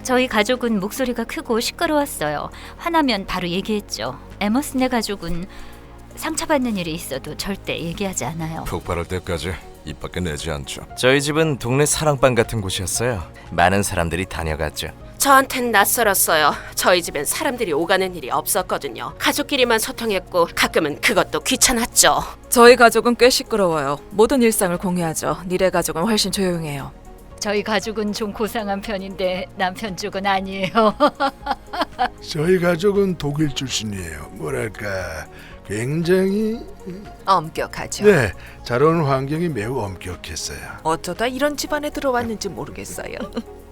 저희 가족은 목소리가 크고 시끄러웠어요. 화나면 바로 얘기했죠. 에머슨의 가족은 상처받는 일이 있어도 절대 얘기하지 않아요. 폭발할 때까지 입 밖에 내지 않죠. 저희 집은 동네 사랑방 같은 곳이었어요. 많은 사람들이 다녀갔죠. 저한텐 낯설었어요. 저희 집엔 사람들이 오가는 일이 없었거든요. 가족끼리만 소통했고 가끔은 그것도 귀찮았죠. 저희 가족은 꽤 시끄러워요. 모든 일상을 공유하죠. 니네 가족은 훨씬 조용해요. 저희 가족은 좀 고상한 편인데 남편 쪽은 아니에요. 저희 가족은 독일 출신이에요. 뭐랄까 굉장히 엄격하죠. 네, 자라온 환경이 매우 엄격했어요. 어쩌다 이런 집안에 들어왔는지 모르겠어요.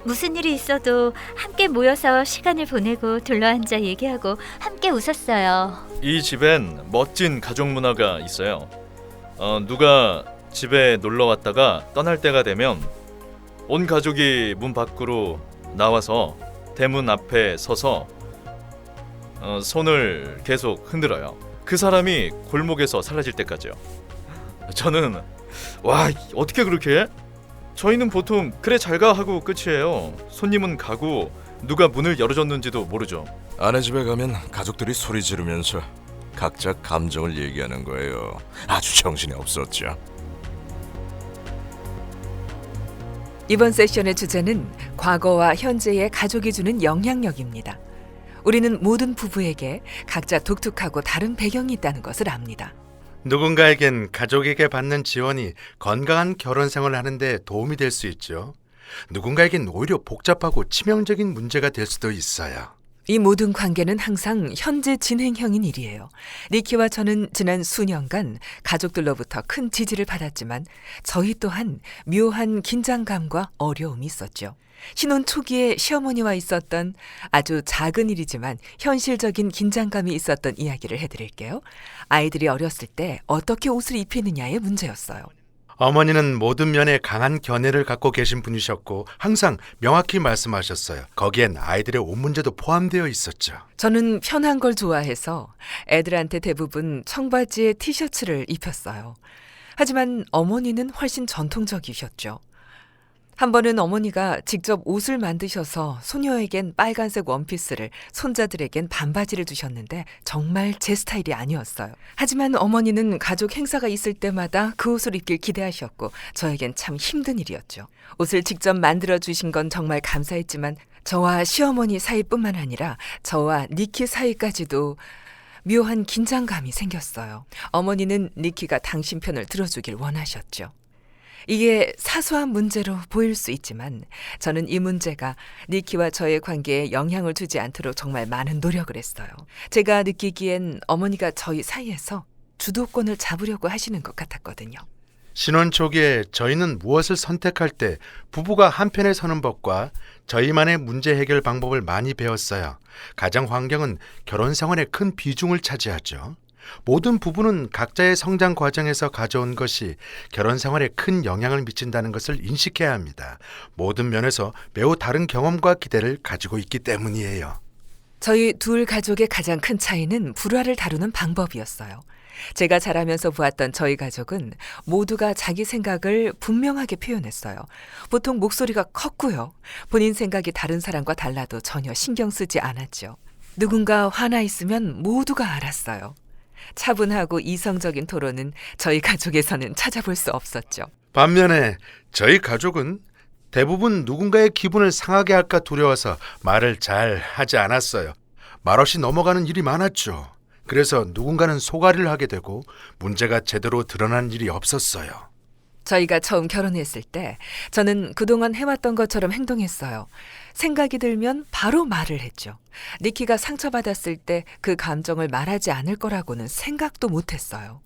무슨 일이 있어도 함께 모여서 시간을 보내고 둘러앉아 얘기하고 함께 웃었어요. 이 집엔 멋진 가족 문화가 있어요. 누가 집에 놀러 왔다가 떠날 때가 되면 온 가족이 문 밖으로 나와서 대문 앞에 서서 손을 계속 흔들어요. 그 사람이 골목에서 사라질 때까지요. 저는 와, 어떻게 그렇게 해? 저희는 보통 그래 잘가 하고 끝이에요. 손님은 가고 누가 문을 열어줬는지도 모르죠. 아내 집에 가면 가족들이 소리 지르면서 각자 감정을 얘기하는 거예요. 아주 정신이 없었죠. 이번 세션의 주제는 과거와 현재의 가족이 주는 영향력입니다. 우리는 모든 부부에게 각자 독특하고 다른 배경이 있다는 것을 압니다. 누군가에겐 가족에게 받는 지원이 건강한 결혼 생활을 하는데 도움이 될 수 있죠. 누군가에겐 오히려 복잡하고 치명적인 문제가 될 수도 있어요. 이 모든 관계는 항상 현재 진행형인 일이에요. 니키와 저는 지난 수년간 가족들로부터 큰 지지를 받았지만 저희 또한 묘한 긴장감과 어려움이 있었죠. 신혼 초기에 시어머니와 있었던 아주 작은 일이지만 현실적인 긴장감이 있었던 이야기를 해드릴게요. 아이들이 어렸을 때 어떻게 옷을 입히느냐의 문제였어요. 어머니는 모든 면에 강한 견해를 갖고 계신 분이셨고 항상 명확히 말씀하셨어요. 거기엔 아이들의 옷 문제도 포함되어 있었죠. 저는 편한 걸 좋아해서 애들한테 대부분 청바지에 티셔츠를 입혔어요. 하지만 어머니는 훨씬 전통적이셨죠. 한 번은 어머니가 직접 옷을 만드셔서 소녀에겐 빨간색 원피스를, 손자들에겐 반바지를 주셨는데 정말 제 스타일이 아니었어요. 하지만 어머니는 가족 행사가 있을 때마다 그 옷을 입길 기대하셨고 저에겐 참 힘든 일이었죠. 옷을 직접 만들어 주신 건 정말 감사했지만 저와 시어머니 사이뿐만 아니라 저와 니키 사이까지도 묘한 긴장감이 생겼어요. 어머니는 니키가 당신 편을 들어주길 원하셨죠. 이게 사소한 문제로 보일 수 있지만 저는 이 문제가 니키와 저의 관계에 영향을 주지 않도록 정말 많은 노력을 했어요. 제가 느끼기엔 어머니가 저희 사이에서 주도권을 잡으려고 하시는 것 같았거든요. 신혼 초기에 저희는 무엇을 선택할 때 부부가 한편에 서는 법과 저희만의 문제 해결 방법을 많이 배웠어요. 가정 환경은 결혼 생활에 큰 비중을 차지하죠. 모든 부부는 각자의 성장 과정에서 가져온 것이 결혼 생활에 큰 영향을 미친다는 것을 인식해야 합니다. 모든 면에서 매우 다른 경험과 기대를 가지고 있기 때문이에요. 저희 둘 가족의 가장 큰 차이는 불화를 다루는 방법이었어요. 제가 자라면서 보았던 저희 가족은 모두가 자기 생각을 분명하게 표현했어요. 보통 목소리가 컸고요. 본인 생각이 다른 사람과 달라도 전혀 신경 쓰지 않았죠. 누군가 화나 있으면 모두가 알았어요. 차분하고 이성적인 토론은 저희 가족에서는 찾아볼 수 없었죠. 반면에 저희 가족은 대부분 누군가의 기분을 상하게 할까 두려워서 말을 잘 하지 않았어요. 말없이 넘어가는 일이 많았죠. 그래서 누군가는 소가리를 하게 되고 문제가 제대로 드러난 일이 없었어요. 저희가 처음 결혼했을 때 저는 그동안 해왔던 것처럼 행동했어요. 생각이 들면 바로 말을 했죠. 니키가 상처받았을 때 그 감정을 말하지 않을 거라고는 생각도 못했어요.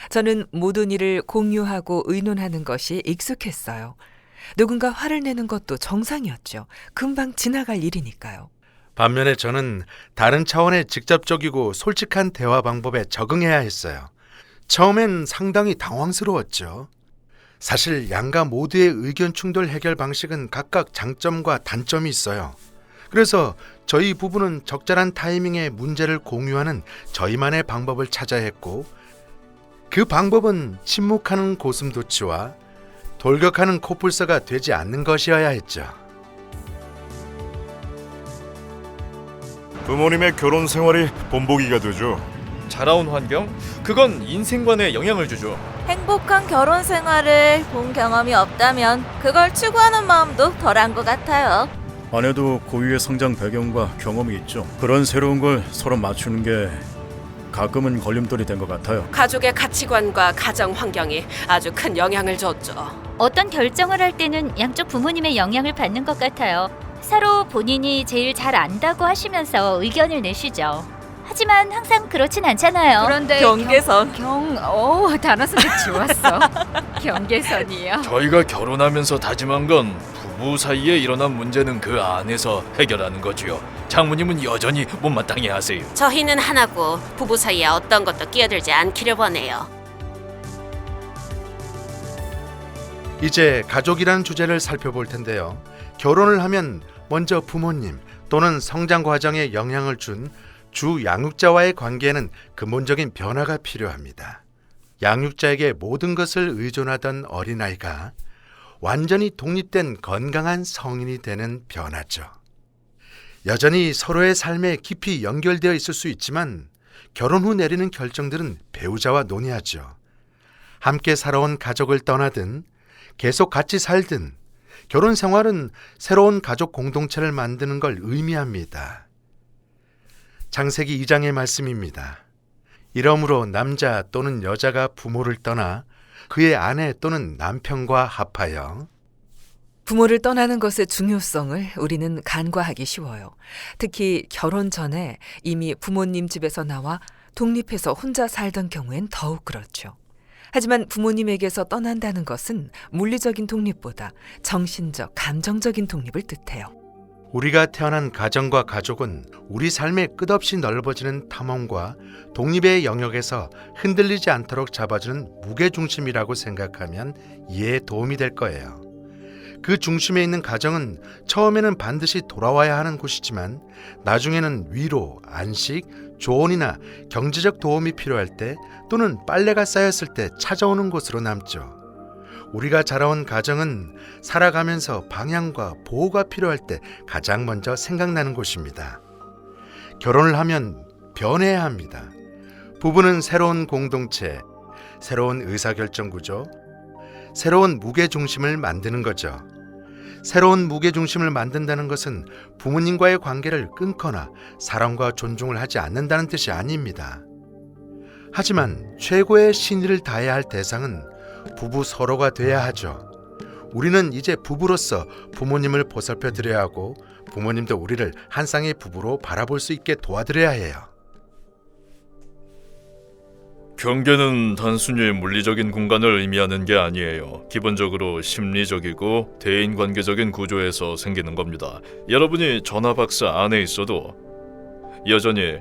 저는 모든 일을 공유하고 의논하는 것이 익숙했어요. 누군가 화를 내는 것도 정상이었죠. 금방 지나갈 일이니까요. 반면에 저는 다른 차원의 직접적이고 솔직한 대화 방법에 적응해야 했어요. 처음엔 상당히 당황스러웠죠. 사실 양가 모두의 의견 충돌 해결 방식은 각각 장점과 단점이 있어요. 그래서 저희 부부는 적절한 타이밍에 문제를 공유하는 저희만의 방법을 찾아야 했고 그 방법은 침묵하는 고슴도치와 돌격하는 코뿔소가 되지 않는 것이어야 했죠. 부모님의 결혼 생활이 본보기가 되죠. 자라온 환경? 그건 인생관에 영향을 주죠. 행복한 결혼 생활을 본 경험이 없다면 그걸 추구하는 마음도 덜한 것 같아요. 아내도 고유의 성장 배경과 경험이 있죠. 그런 새로운 걸 서로 맞추는 게 가끔은 걸림돌이 된 것 같아요. 가족의 가치관과 가정 환경이 아주 큰 영향을 줬죠. 어떤 결정을 할 때는 양쪽 부모님의 영향을 받는 것 같아요. 서로 본인이 제일 잘 안다고 하시면서 의견을 내시죠. 하지만 항상 그렇진 않잖아요. 그런데 경계선. 단어 선택 좋았어. 경계선이요. 저희가 결혼하면서 다짐한 건 부부 사이에 일어난 문제는 그 안에서 해결하는 거지요. 장모님은 여전히 못마땅해 하세요. 저희는 하나고 부부 사이에 어떤 것도 끼어들지 않기를 원해요. 이제 가족이라는 주제를 살펴볼 텐데요. 결혼을 하면 먼저 부모님 또는 성장 과정에 영향을 준 주 양육자와의 관계에는 근본적인 변화가 필요합니다. 양육자에게 모든 것을 의존하던 어린아이가 완전히 독립된 건강한 성인이 되는 변화죠. 여전히 서로의 삶에 깊이 연결되어 있을 수 있지만 결혼 후 내리는 결정들은 배우자와 논의하죠. 함께 살아온 가족을 떠나든 계속 같이 살든 결혼 생활은 새로운 가족 공동체를 만드는 걸 의미합니다. 창세기 2장의 말씀입니다. 이러므로 남자 또는 여자가 부모를 떠나 그의 아내 또는 남편과 합하여. 부모를 떠나는 것의 중요성을 우리는 간과하기 쉬워요. 특히 결혼 전에 이미 부모님 집에서 나와 독립해서 혼자 살던 경우엔 더욱 그렇죠. 하지만 부모님에게서 떠난다는 것은 물리적인 독립보다 정신적, 감정적인 독립을 뜻해요. 우리가 태어난 가정과 가족은 우리 삶에 끝없이 넓어지는 탐험과 독립의 영역에서 흔들리지 않도록 잡아주는 무게중심이라고 생각하면 이해에 도움이 될 거예요. 그 중심에 있는 가정은 처음에는 반드시 돌아와야 하는 곳이지만 나중에는 위로, 안식, 조언이나 경제적 도움이 필요할 때 또는 빨래가 쌓였을 때 찾아오는 곳으로 남죠. 우리가 자라온 가정은 살아가면서 방향과 보호가 필요할 때 가장 먼저 생각나는 곳입니다. 결혼을 하면 변해야 합니다. 부부는 새로운 공동체, 새로운 의사결정 구조, 새로운 무게중심을 만드는 거죠. 새로운 무게중심을 만든다는 것은 부모님과의 관계를 끊거나 사랑과 존중을 하지 않는다는 뜻이 아닙니다. 하지만 최고의 신의를 다해야 할 대상은 부부 서로가 돼야 하죠. 우리는 이제 부부로서 부모님을 보살펴 드려야 하고 부모님도 우리를 한 쌍의 부부로 바라볼 수 있게 도와드려야 해요. 경계는 단순히 물리적인 공간을 의미하는 게 아니에요. 기본적으로 심리적이고 대인관계적인 구조에서 생기는 겁니다. 여러분이 전화박스 안에 있어도 여전히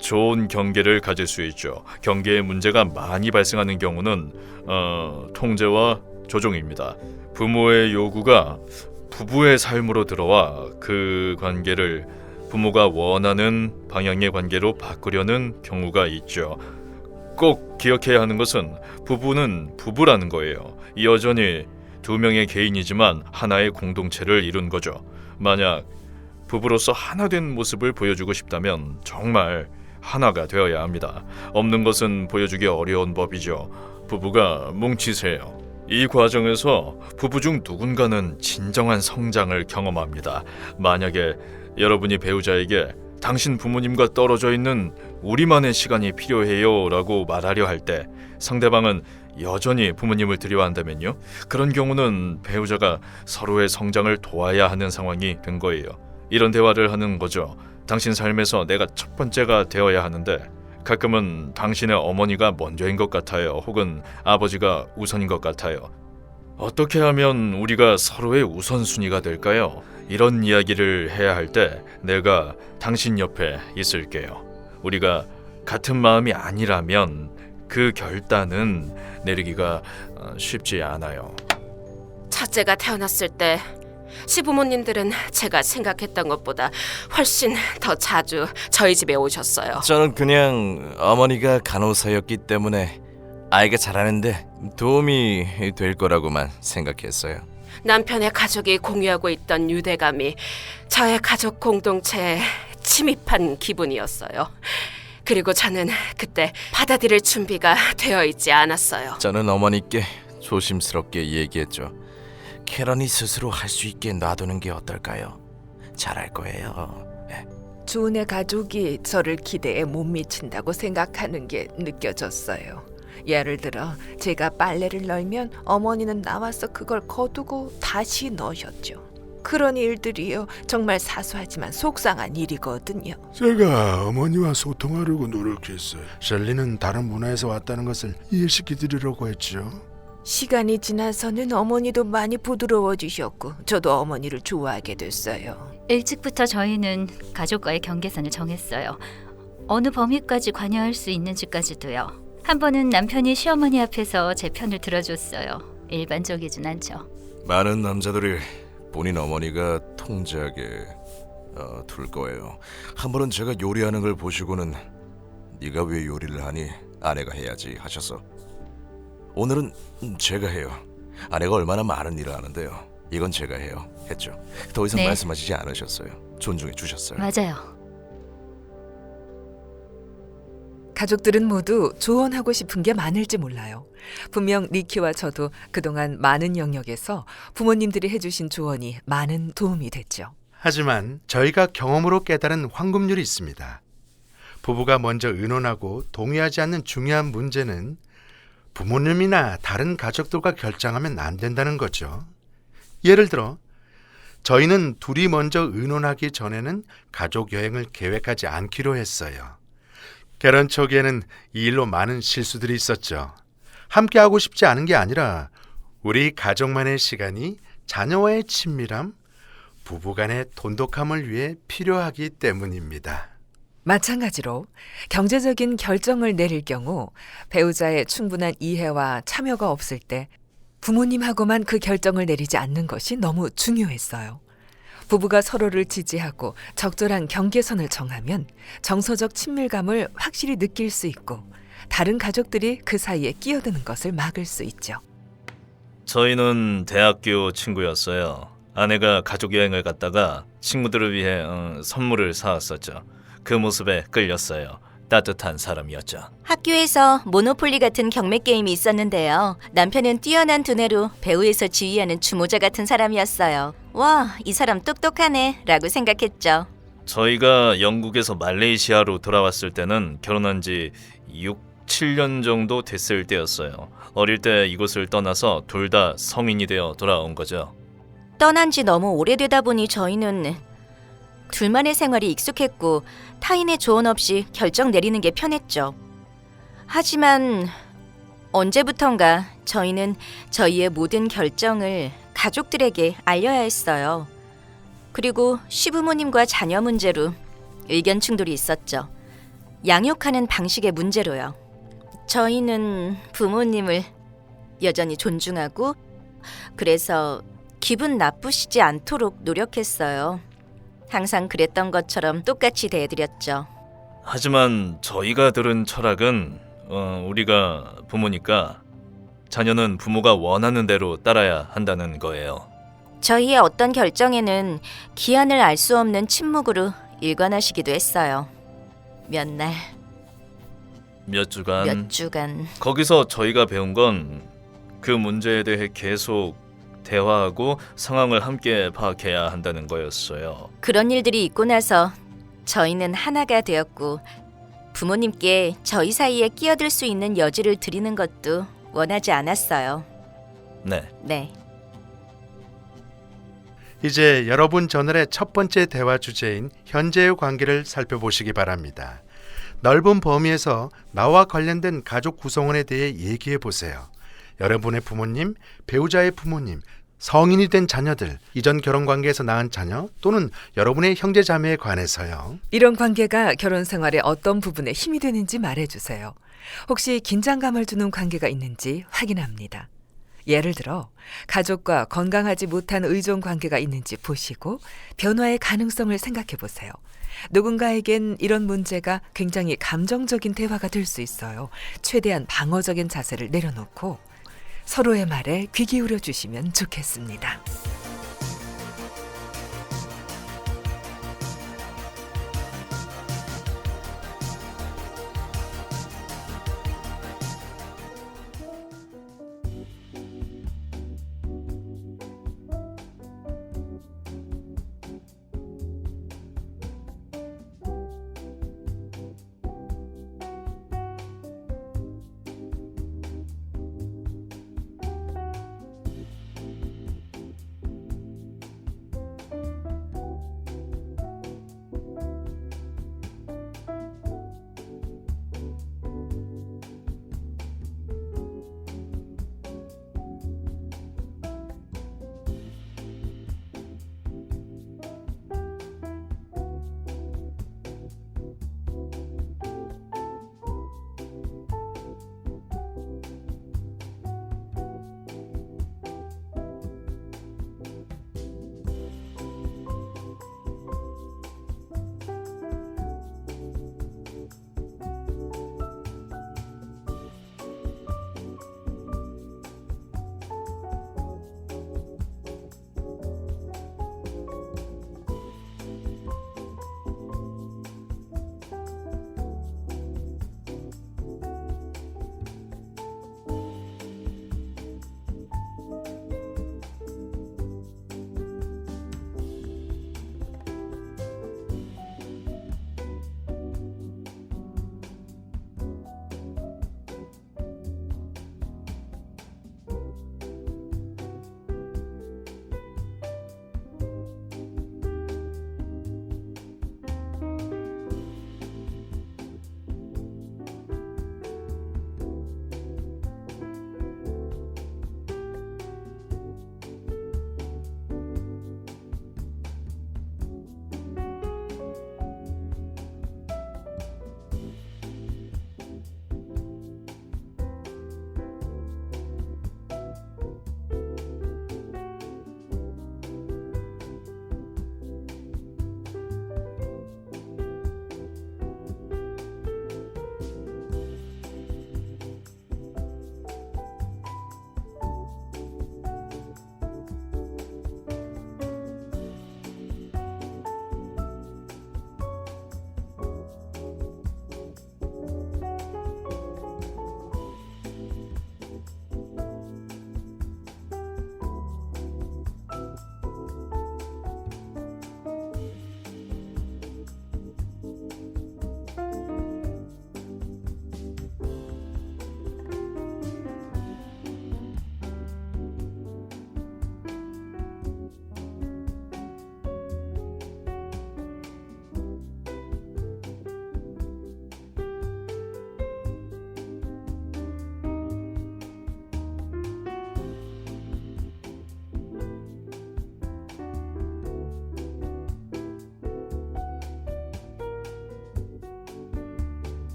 좋은 경계를 가질 수 있죠. 경계에 문제가 많이 발생하는 경우는 통제와 조종입니다. 부모의 요구가 부부의 삶으로 들어와 그 관계를 부모가 원하는 방향의 관계로 바꾸려는 경우가 있죠. 꼭 기억해야 하는 것은 부부는 부부라는 거예요. 여전히 두 명의 개인이지만 하나의 공동체를 이룬 거죠. 만약 부부로서 하나 된 모습을 보여주고 싶다면 정말 하나가 되어야 합니다. 없는 것은 보여주기 어려운 법이죠. 부부가 뭉치세요. 이 과정에서 부부 중 누군가는 진정한 성장을 경험합니다. 만약에 여러분이 배우자에게 당신 부모님과 떨어져 있는 우리만의 시간이 필요해요 라고 말하려 할 때 상대방은 여전히 부모님을 그리워한다면요, 그런 경우는 배우자가 서로의 성장을 도와야 하는 상황이 된 거예요. 이런 대화를 하는 거죠. 당신 삶에서 내가 첫 번째가 되어야 하는데 가끔은 당신의 어머니가 먼저인 것 같아요. 혹은 아버지가 우선인 것 같아요. 어떻게 하면 우리가 서로의 우선순위가 될까요? 이런 이야기를 해야 할 때 내가 당신 옆에 있을게요. 우리가 같은 마음이 아니라면 그 결단은 내리기가 쉽지 않아요. 첫째가 태어났을 때 시부모님들은 제가 생각했던 것보다 훨씬 더 자주 저희 집에 오셨어요. 저는 그냥 어머니가 간호사였기 때문에 아이가 잘하는데 도움이 될 거라고만 생각했어요. 남편의 가족이 공유하고 있던 유대감이 저의 가족 공동체에 침입한 기분이었어요. 그리고 저는 그때 받아들일 준비가 되어 있지 않았어요. 저는 어머니께 조심스럽게 얘기했죠. 캐런이 스스로 할 수 있게 놔두는 게 어떨까요? 잘할 거예요. 주은의 가족이 저를 기대에 못 미친다고 생각하는 게 느껴졌어요. 예를 들어 제가 빨래를 널면 어머니는 나와서 그걸 거두고 다시 넣으셨죠. 그런 일들이요, 정말 사소하지만 속상한 일이거든요. 제가 어머니와 소통하려고 노력했어요. 셜리는 다른 문화에서 왔다는 것을 이해시켜드리려고 했죠. 시간이 지나서는 어머니도 많이 부드러워지셨고 저도 어머니를 좋아하게 됐어요. 일찍부터 저희는 가족과의 경계선을 정했어요. 어느 범위까지 관여할 수 있는지까지도요. 한 번은 남편이 시어머니 앞에서 제 편을 들어줬어요. 일반적이진 않죠. 많은 남자들이 본인 어머니가 통제하게 둘 거예요. 한 번은 제가 요리하는 걸 보시고는 네가 왜 요리를 하니? 아내가 해야지 하셔서 오늘은 제가 해요. 아내가 얼마나 많은 일을 하는데요. 이건 제가 해요 했죠. 더 이상 네. 말씀하시지 않으셨어요. 존중해 주셨어요. 맞아요. 가족들은 모두 조언하고 싶은 게 많을지 몰라요. 분명 니키와 저도 그동안 많은 영역에서 부모님들이 해주신 조언이 많은 도움이 됐죠. 하지만 저희가 경험으로 깨달은 황금률이 있습니다. 부부가 먼저 의논하고 동의하지 않는 중요한 문제는 부모님이나 다른 가족들과 결정하면 안 된다는 거죠. 예를 들어 저희는 둘이 먼저 의논하기 전에는 가족 여행을 계획하지 않기로 했어요. 결혼 초기에는 이 일로 많은 실수들이 있었죠. 함께 하고 싶지 않은 게 아니라 우리 가족만의 시간이 자녀와의 친밀함, 부부간의 돈독함을 위해 필요하기 때문입니다. 마찬가지로 경제적인 결정을 내릴 경우 배우자의 충분한 이해와 참여가 없을 때 부모님하고만 그 결정을 내리지 않는 것이 너무 중요했어요. 부부가 서로를 지지하고 적절한 경계선을 정하면 정서적 친밀감을 확실히 느낄 수 있고 다른 가족들이 그 사이에 끼어드는 것을 막을 수 있죠. 저희는 대학교 친구였어요. 아내가 가족 여행을 갔다가 친구들을 위해 선물을 사왔었죠. 그 모습에 끌렸어요. 따뜻한 사람이었죠. 학교에서 모노폴리 같은 경매 게임이 있었는데요. 남편은 뛰어난 두뇌로 배우에서 지휘하는 주모자 같은 사람이었어요. 와, 이 사람 똑똑하네 라고 생각했죠. 저희가 영국에서 말레이시아로 돌아왔을 때는 결혼한 지 6, 7년 정도 됐을 때였어요. 어릴 때 이곳을 떠나서 둘 다 성인이 되어 돌아온 거죠. 떠난 지 너무 오래되다 보니 저희는 둘만의 생활이 익숙했고 타인의 조언 없이 결정 내리는 게 편했죠. 하지만 언제부턴가 저희는 저희의 모든 결정을 가족들에게 알려야 했어요. 그리고 시부모님과 자녀 문제로 의견 충돌이 있었죠. 양육하는 방식의 문제로요. 저희는 부모님을 여전히 존중하고 그래서 기분 나쁘시지 않도록 노력했어요. 항상 그랬던 것처럼 똑같이 대해드렸죠. 하지만 저희가 들은 철학은 우리가 부모니까 자녀는 부모가 원하는 대로 따라야 한다는 거예요. 저희의 어떤 결정에는 기한을 알 수 없는 침묵으로 일관하시기도 했어요. 몇 날, 몇 주간 몇 주간. 거기서 저희가 배운 건 그 문제에 대해 계속 대화하고 상황을 함께 파악해야 한다는 거였어요. 그런 일들이 있고 나서 저희는 하나가 되었고 부모님께 저희 사이에 끼어들 수 있는 여지를 드리는 것도 원하지 않았어요. 네. 이제 여러분 저널의 첫 번째 대화 주제인 현재의 관계를 살펴보시기 바랍니다. 넓은 범위에서 나와 관련된 가족 구성원에 대해 얘기해 보세요. 여러분의 부모님, 배우자의 부모님, 성인이 된 자녀들, 이전 결혼 관계에서 낳은 자녀 또는 여러분의 형제 자매에 관해서요. 이런 관계가 결혼 생활의 어떤 부분에 힘이 되는지 말해주세요. 혹시 긴장감을 주는 관계가 있는지 확인합니다. 예를 들어 가족과 건강하지 못한 의존 관계가 있는지 보시고 변화의 가능성을 생각해 보세요. 누군가에겐 이런 문제가 굉장히 감정적인 대화가 될 수 있어요. 최대한 방어적인 자세를 내려놓고 서로의 말에 귀 기울여 주시면 좋겠습니다.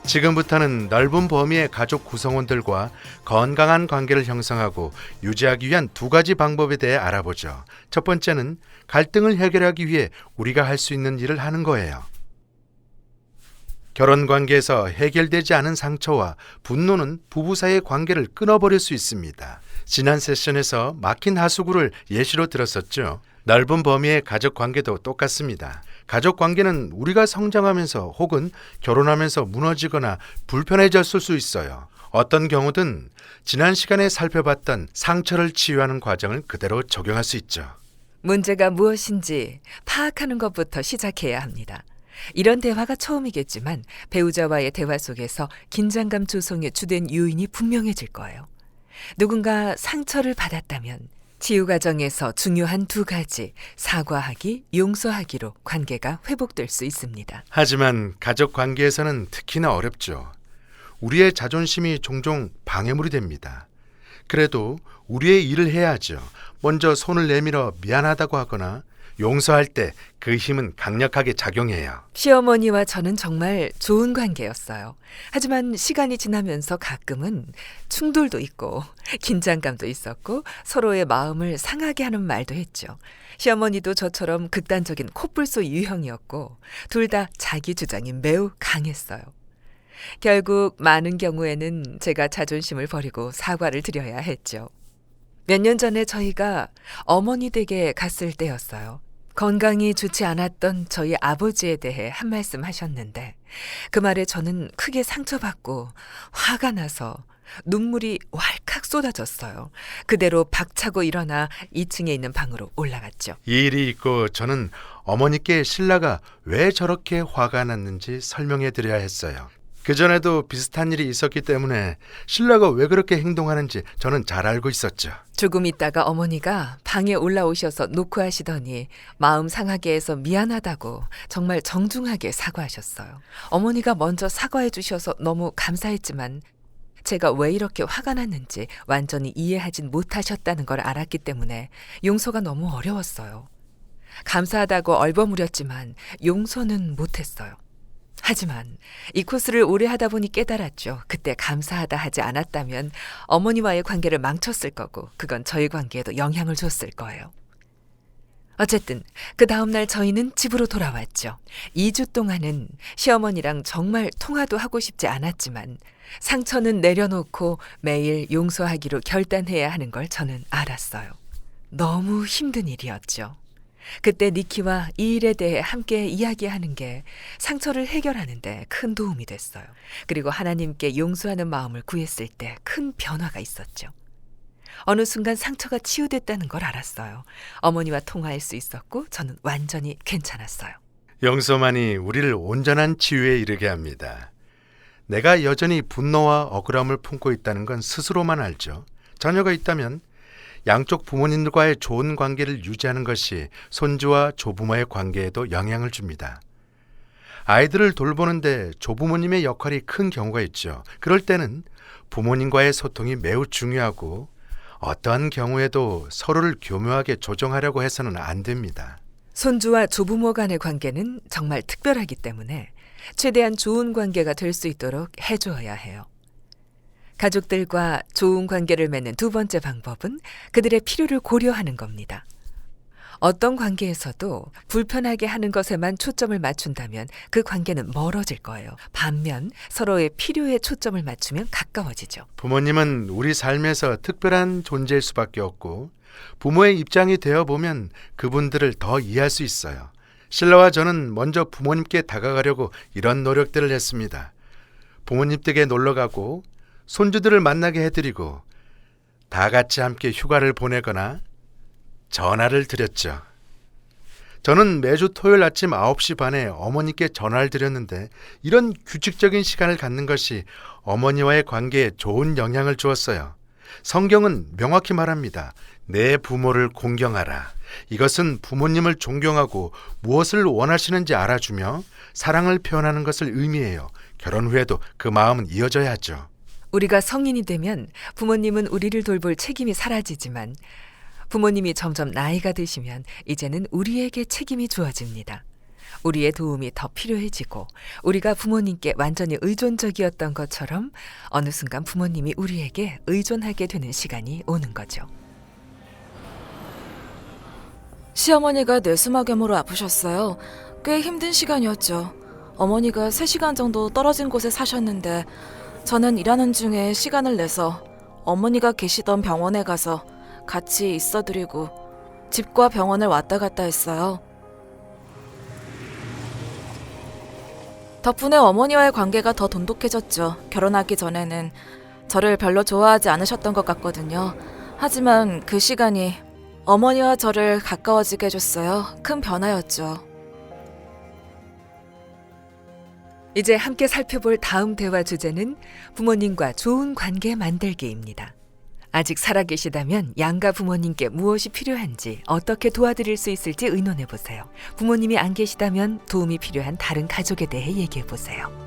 지금부터는 넓은 범위의 가족 구성원들과 건강한 관계를 형성하고 유지하기 위한 두 가지 방법에 대해 알아보죠. 첫 번째는 갈등을 해결하기 위해 우리가 할 수 있는 일을 하는 거예요. 결혼 관계에서 해결되지 않은 상처와 분노는 부부 사이의 관계를 끊어버릴 수 있습니다. 지난 세션에서 막힌 하수구를 예시로 들었었죠. 넓은 범위의 가족 관계도 똑같습니다. 가족 관계는 우리가 성장하면서 혹은 결혼하면서 무너지거나 불편해졌을 수 있어요. 어떤 경우든 지난 시간에 살펴봤던 상처를 치유하는 과정을 그대로 적용할 수 있죠. 문제가 무엇인지 파악하는 것부터 시작해야 합니다. 이런 대화가 처음이겠지만 배우자와의 대화 속에서 긴장감 조성의 주된 요인이 분명해질 거예요. 누군가 상처를 받았다면 치유 과정에서 중요한 두 가지, 사과하기, 용서하기로 관계가 회복될 수 있습니다. 하지만 가족 관계에서는 특히나 어렵죠. 우리의 자존심이 종종 방해물이 됩니다. 그래도 우리의 일을 해야죠. 먼저 손을 내밀어 미안하다고 하거나 용서할 때 그 힘은 강력하게 작용해요. 시어머니와 저는 정말 좋은 관계였어요. 하지만 시간이 지나면서 가끔은 충돌도 있고 긴장감도 있었고 서로의 마음을 상하게 하는 말도 했죠. 시어머니도 저처럼 극단적인 코뿔소 유형이었고 둘 다 자기 주장이 매우 강했어요. 결국 많은 경우에는 제가 자존심을 버리고 사과를 드려야 했죠. 몇 년 전에 저희가 어머니 댁에 갔을 때였어요. 건강이 좋지 않았던 저희 아버지에 대해 한 말씀 하셨는데 그 말에 저는 크게 상처받고 화가 나서 눈물이 왈칵 쏟아졌어요. 그대로 박차고 일어나 2층에 있는 방으로 올라갔죠. 이 일이 있고 저는 어머니께 신라가 왜 저렇게 화가 났는지 설명해 드려야 했어요. 그전에도 비슷한 일이 있었기 때문에 신라가 왜 그렇게 행동하는지 저는 잘 알고 있었죠. 조금 있다가 어머니가 방에 올라오셔서 노크하시더니 마음 상하게 해서 미안하다고 정말 정중하게 사과하셨어요. 어머니가 먼저 사과해 주셔서 너무 감사했지만 제가 왜 이렇게 화가 났는지 완전히 이해하진 못하셨다는 걸 알았기 때문에 용서가 너무 어려웠어요. 감사하다고 얼버무렸지만 용서는 못했어요. 하지만 이 코스를 오래 하다 보니 깨달았죠. 그때 감사하다 하지 않았다면 어머니와의 관계를 망쳤을 거고 그건 저희 관계에도 영향을 줬을 거예요. 어쨌든 그 다음날 저희는 집으로 돌아왔죠. 2주 동안은 시어머니랑 정말 통화도 하고 싶지 않았지만 상처는 내려놓고 매일 용서하기로 결단해야 하는 걸 저는 알았어요. 너무 힘든 일이었죠. 그때 니키와 이 일에 대해 함께 이야기하는 게 상처를 해결하는 데 큰 도움이 됐어요. 그리고 하나님께 용서하는 마음을 구했을 때 큰 변화가 있었죠. 어느 순간 상처가 치유됐다는 걸 알았어요. 어머니와 통화할 수 있었고 저는 완전히 괜찮았어요. 용서만이 우리를 온전한 치유에 이르게 합니다. 내가 여전히 분노와 억울함을 품고 있다는 건 스스로만 알죠. 자녀가 있다면 양쪽 부모님들과의 좋은 관계를 유지하는 것이 손주와 조부모의 관계에도 영향을 줍니다. 아이들을 돌보는데 조부모님의 역할이 큰 경우가 있죠. 그럴 때는 부모님과의 소통이 매우 중요하고 어떠한 경우에도 서로를 교묘하게 조정하려고 해서는 안 됩니다. 손주와 조부모 간의 관계는 정말 특별하기 때문에 최대한 좋은 관계가 될 수 있도록 해줘야 해요. 가족들과 좋은 관계를 맺는 두 번째 방법은 그들의 필요를 고려하는 겁니다. 어떤 관계에서도 불편하게 하는 것에만 초점을 맞춘다면 그 관계는 멀어질 거예요. 반면 서로의 필요에 초점을 맞추면 가까워지죠. 부모님은 우리 삶에서 특별한 존재일 수밖에 없고 부모의 입장이 되어보면 그분들을 더 이해할 수 있어요. 신라와 저는 먼저 부모님께 다가가려고 이런 노력들을 했습니다. 부모님 댁에 놀러가고 손주들을 만나게 해드리고 다 같이 함께 휴가를 보내거나 전화를 드렸죠. 저는 매주 토요일 아침 9시 반에 어머니께 전화를 드렸는데 이런 규칙적인 시간을 갖는 것이 어머니와의 관계에 좋은 영향을 주었어요. 성경은 명확히 말합니다. 내 부모를 공경하라. 이것은 부모님을 존경하고 무엇을 원하시는지 알아주며 사랑을 표현하는 것을 의미해요. 결혼 후에도 그 마음은 이어져야 하죠. 우리가 성인이 되면 부모님은 우리를 돌볼 책임이 사라지지만 부모님이 점점 나이가 드시면 이제는 우리에게 책임이 주어집니다. 우리의 도움이 더 필요해지고 우리가 부모님께 완전히 의존적이었던 것처럼 어느 순간 부모님이 우리에게 의존하게 되는 시간이 오는 거죠. 시어머니가 뇌수막염으로 아프셨어요. 꽤 힘든 시간이었죠. 어머니가 3시간 정도 떨어진 곳에 사셨는데 저는 일하는 중에 시간을 내서 어머니가 계시던 병원에 가서 같이 있어드리고 집과 병원을 왔다 갔다 했어요. 덕분에 어머니와의 관계가 더 돈독해졌죠. 결혼하기 전에는 저를 별로 좋아하지 않으셨던 것 같거든요. 하지만 그 시간이 어머니와 저를 가까워지게 해줬어요. 큰 변화였죠. 이제 함께 살펴볼 다음 대화 주제는 부모님과 좋은 관계 만들기입니다. 아직 살아계시다면 양가 부모님께 무엇이 필요한지 어떻게 도와드릴 수 있을지 의논해 보세요. 부모님이 안 계시다면 도움이 필요한 다른 가족에 대해 얘기해 보세요.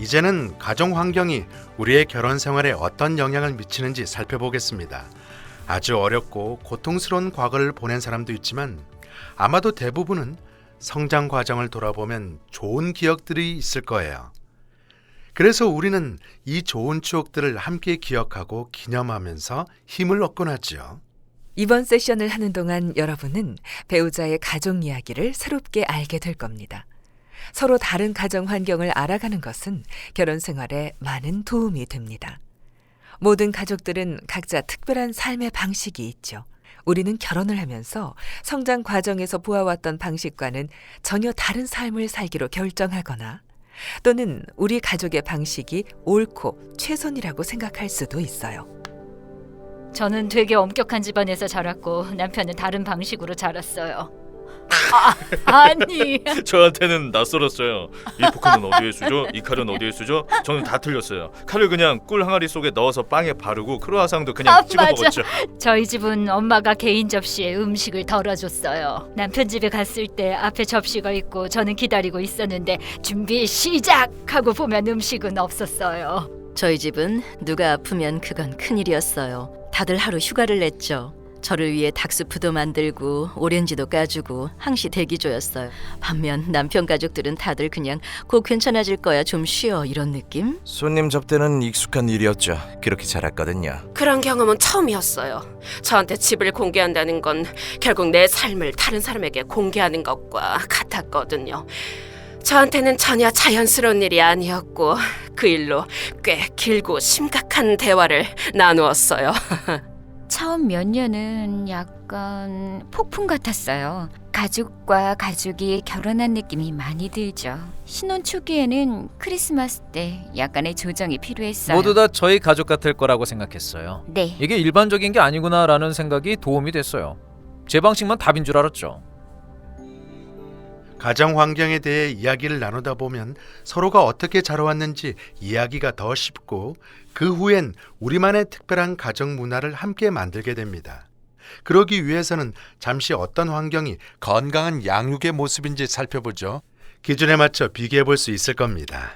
이제는 가정 환경이 우리의 결혼 생활에 어떤 영향을 미치는지 살펴보겠습니다. 아주 어렵고 고통스러운 과거를 보낸 사람도 있지만 아마도 대부분은 성장 과정을 돌아보면 좋은 기억들이 있을 거예요. 그래서 우리는 이 좋은 추억들을 함께 기억하고 기념하면서 힘을 얻곤 하죠. 이번 세션을 하는 동안 여러분은 배우자의 가족 이야기를 새롭게 알게 될 겁니다. 서로 다른 가정 환경을 알아가는 것은 결혼 생활에 많은 도움이 됩니다. 모든 가족들은 각자 특별한 삶의 방식이 있죠. 우리는 결혼을 하면서 성장 과정에서 보아왔던 방식과는 전혀 다른 삶을 살기로 결정하거나 또는 우리 가족의 방식이 옳고 최선이라고 생각할 수도 있어요. 저는 되게 엄격한 집안에서 자랐고 남편은 다른 방식으로 자랐어요. 아니. 저한테는 낯설었어요. 이 포크는 어디에 쓰죠? 이 칼은 어디에 쓰죠? 저는 다 틀렸어요. 칼을 그냥 꿀 항아리 속에 넣어서 빵에 바르고 크루아상도 그냥 찍어 맞아. 먹었죠. 저희 집은 엄마가 개인 접시에 음식을 덜어줬어요. 남편 집에 갔을 때 앞에 접시가 있고 저는 기다리고 있었는데 준비 시작! 하고 보면 음식은 없었어요. 저희 집은 누가 아프면 그건 큰일이었어요. 다들 하루 휴가를 냈죠. 저를 위해 닭수프도 만들고 오렌지도 까주고 항시 대기조였어요. 반면 남편 가족들은 다들 그냥 곧 괜찮아질 거야 좀 쉬어 이런 느낌? 손님 접대는 익숙한 일이었죠. 그렇게 자랐거든요. 그런 경험은 처음이었어요. 저한테 집을 공개한다는 건 결국 내 삶을 다른 사람에게 공개하는 것과 같았거든요. 저한테는 전혀 자연스러운 일이 아니었고 그 일로 꽤 길고 심각한 대화를 나누었어요. 처음 몇 년은 약간 폭풍 같았어요. 가족과 가족이 결혼한 느낌이 많이 들죠. 신혼 초기에는 크리스마스 때 약간의 조정이 필요했어요. 모두 다 저희 가족 같을 거라고 생각했어요. 네. 이게 일반적인 게 아니구나라는 생각이 도움이 됐어요. 제 방식만 답인 줄 알았죠. 가정 환경에 대해 이야기를 나누다 보면 서로가 어떻게 자라왔는지 이야기가 더 쉽고 그 후엔 우리만의 특별한 가정 문화를 함께 만들게 됩니다. 그러기 위해서는 잠시 어떤 환경이 건강한 양육의 모습인지 살펴보죠. 기준에 맞춰 비교해 볼 수 있을 겁니다.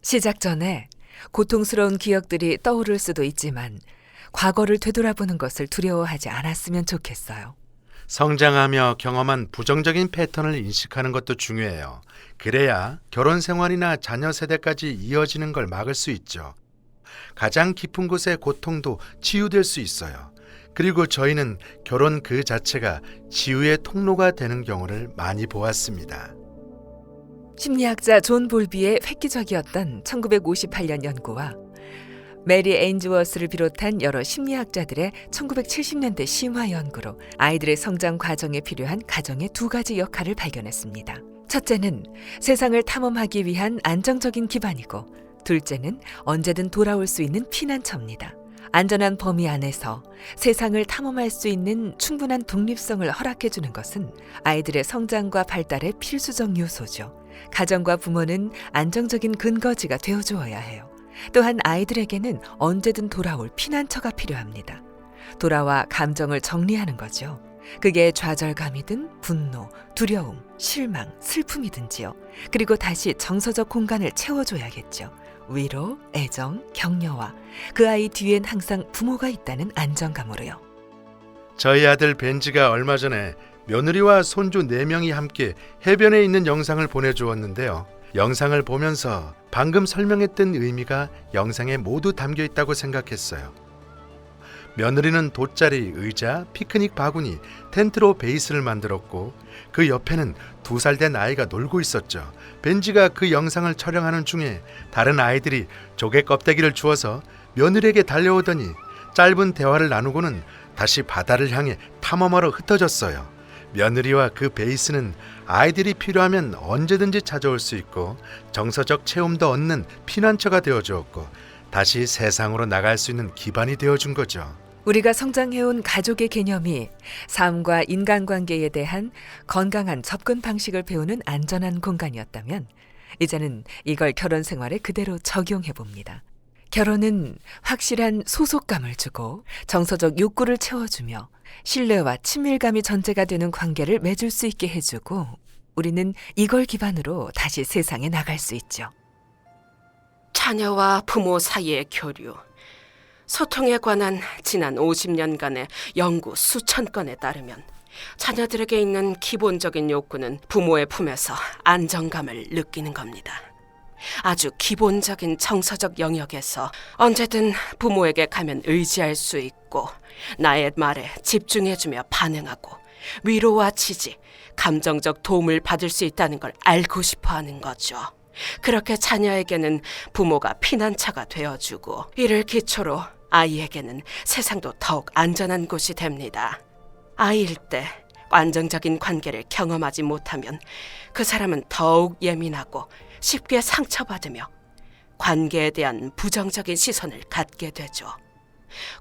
시작 전에 고통스러운 기억들이 떠오를 수도 있지만 과거를 되돌아보는 것을 두려워하지 않았으면 좋겠어요. 성장하며 경험한 부정적인 패턴을 인식하는 것도 중요해요. 그래야 결혼 생활이나 자녀 세대까지 이어지는 걸 막을 수 있죠. 가장 깊은 곳의 고통도 치유될 수 있어요. 그리고 저희는 결혼 그 자체가 치유의 통로가 되는 경우를 많이 보았습니다. 심리학자 존 볼비의 획기적이었던 1958년 연구와 메리 에인즈워스를 비롯한 여러 심리학자들의 1970년대 심화 연구로 아이들의 성장 과정에 필요한 가정의 두 가지 역할을 발견했습니다. 첫째는 세상을 탐험하기 위한 안정적인 기반이고 둘째는 언제든 돌아올 수 있는 피난처입니다. 안전한 범위 안에서 세상을 탐험할 수 있는 충분한 독립성을 허락해주는 것은 아이들의 성장과 발달의 필수적 요소죠. 가정과 부모는 안정적인 근거지가 되어주어야 해요. 또한 아이들에게는 언제든 돌아올 피난처가 필요합니다. 돌아와 감정을 정리하는 거죠. 그게 좌절감이든 분노, 두려움, 실망, 슬픔이든지요. 그리고 다시 정서적 공간을 채워줘야겠죠. 위로, 애정, 격려와 그 아이 뒤엔 항상 부모가 있다는 안정감으로요. 저희 아들 벤지가 얼마 전에 며느리와 손주 4명이 함께 해변에 있는 영상을 보내주었는데요. 영상을 보면서 방금 설명했던 의미가 영상에 모두 담겨 있다고 생각했어요. 며느리는 돗자리, 의자, 피크닉 바구니, 텐트로 베이스를 만들었고 그 옆에는 2살 된 아이가 놀고 있었죠. 벤지가 그 영상을 촬영하는 중에 다른 아이들이 조개 껍데기를 주워서 며느리에게 달려오더니 짧은 대화를 나누고는 다시 바다를 향해 탐험하러 흩어졌어요. 며느리와 그 베이스는 아이들이 필요하면 언제든지 찾아올 수 있고 정서적 체험도 얻는 피난처가 되어주었고 다시 세상으로 나갈 수 있는 기반이 되어준 거죠. 우리가 성장해온 가족의 개념이 삶과 인간관계에 대한 건강한 접근 방식을 배우는 안전한 공간이었다면 이제는 이걸 결혼 생활에 그대로 적용해 봅니다. 결혼은 확실한 소속감을 주고 정서적 욕구를 채워주며 신뢰와 친밀감이 전제가 되는 관계를 맺을 수 있게 해주고 우리는 이걸 기반으로 다시 세상에 나갈 수 있죠. 자녀와 부모 사이의 교류, 소통에 관한 지난 50년간의 연구 수천 건에 따르면 자녀들에게 있는 기본적인 욕구는 부모의 품에서 안정감을 느끼는 겁니다. 아주 기본적인 정서적 영역에서 언제든 부모에게 가면 의지할 수 있고 나의 말에 집중해주며 반응하고 위로와 지지, 감정적 도움을 받을 수 있다는 걸 알고 싶어하는 거죠. 그렇게 자녀에게는 부모가 피난처가 되어주고 이를 기초로 아이에게는 세상도 더욱 안전한 곳이 됩니다. 아이일 때 안정적인 관계를 경험하지 못하면 그 사람은 더욱 예민하고 쉽게 상처받으며 관계에 대한 부정적인 시선을 갖게 되죠.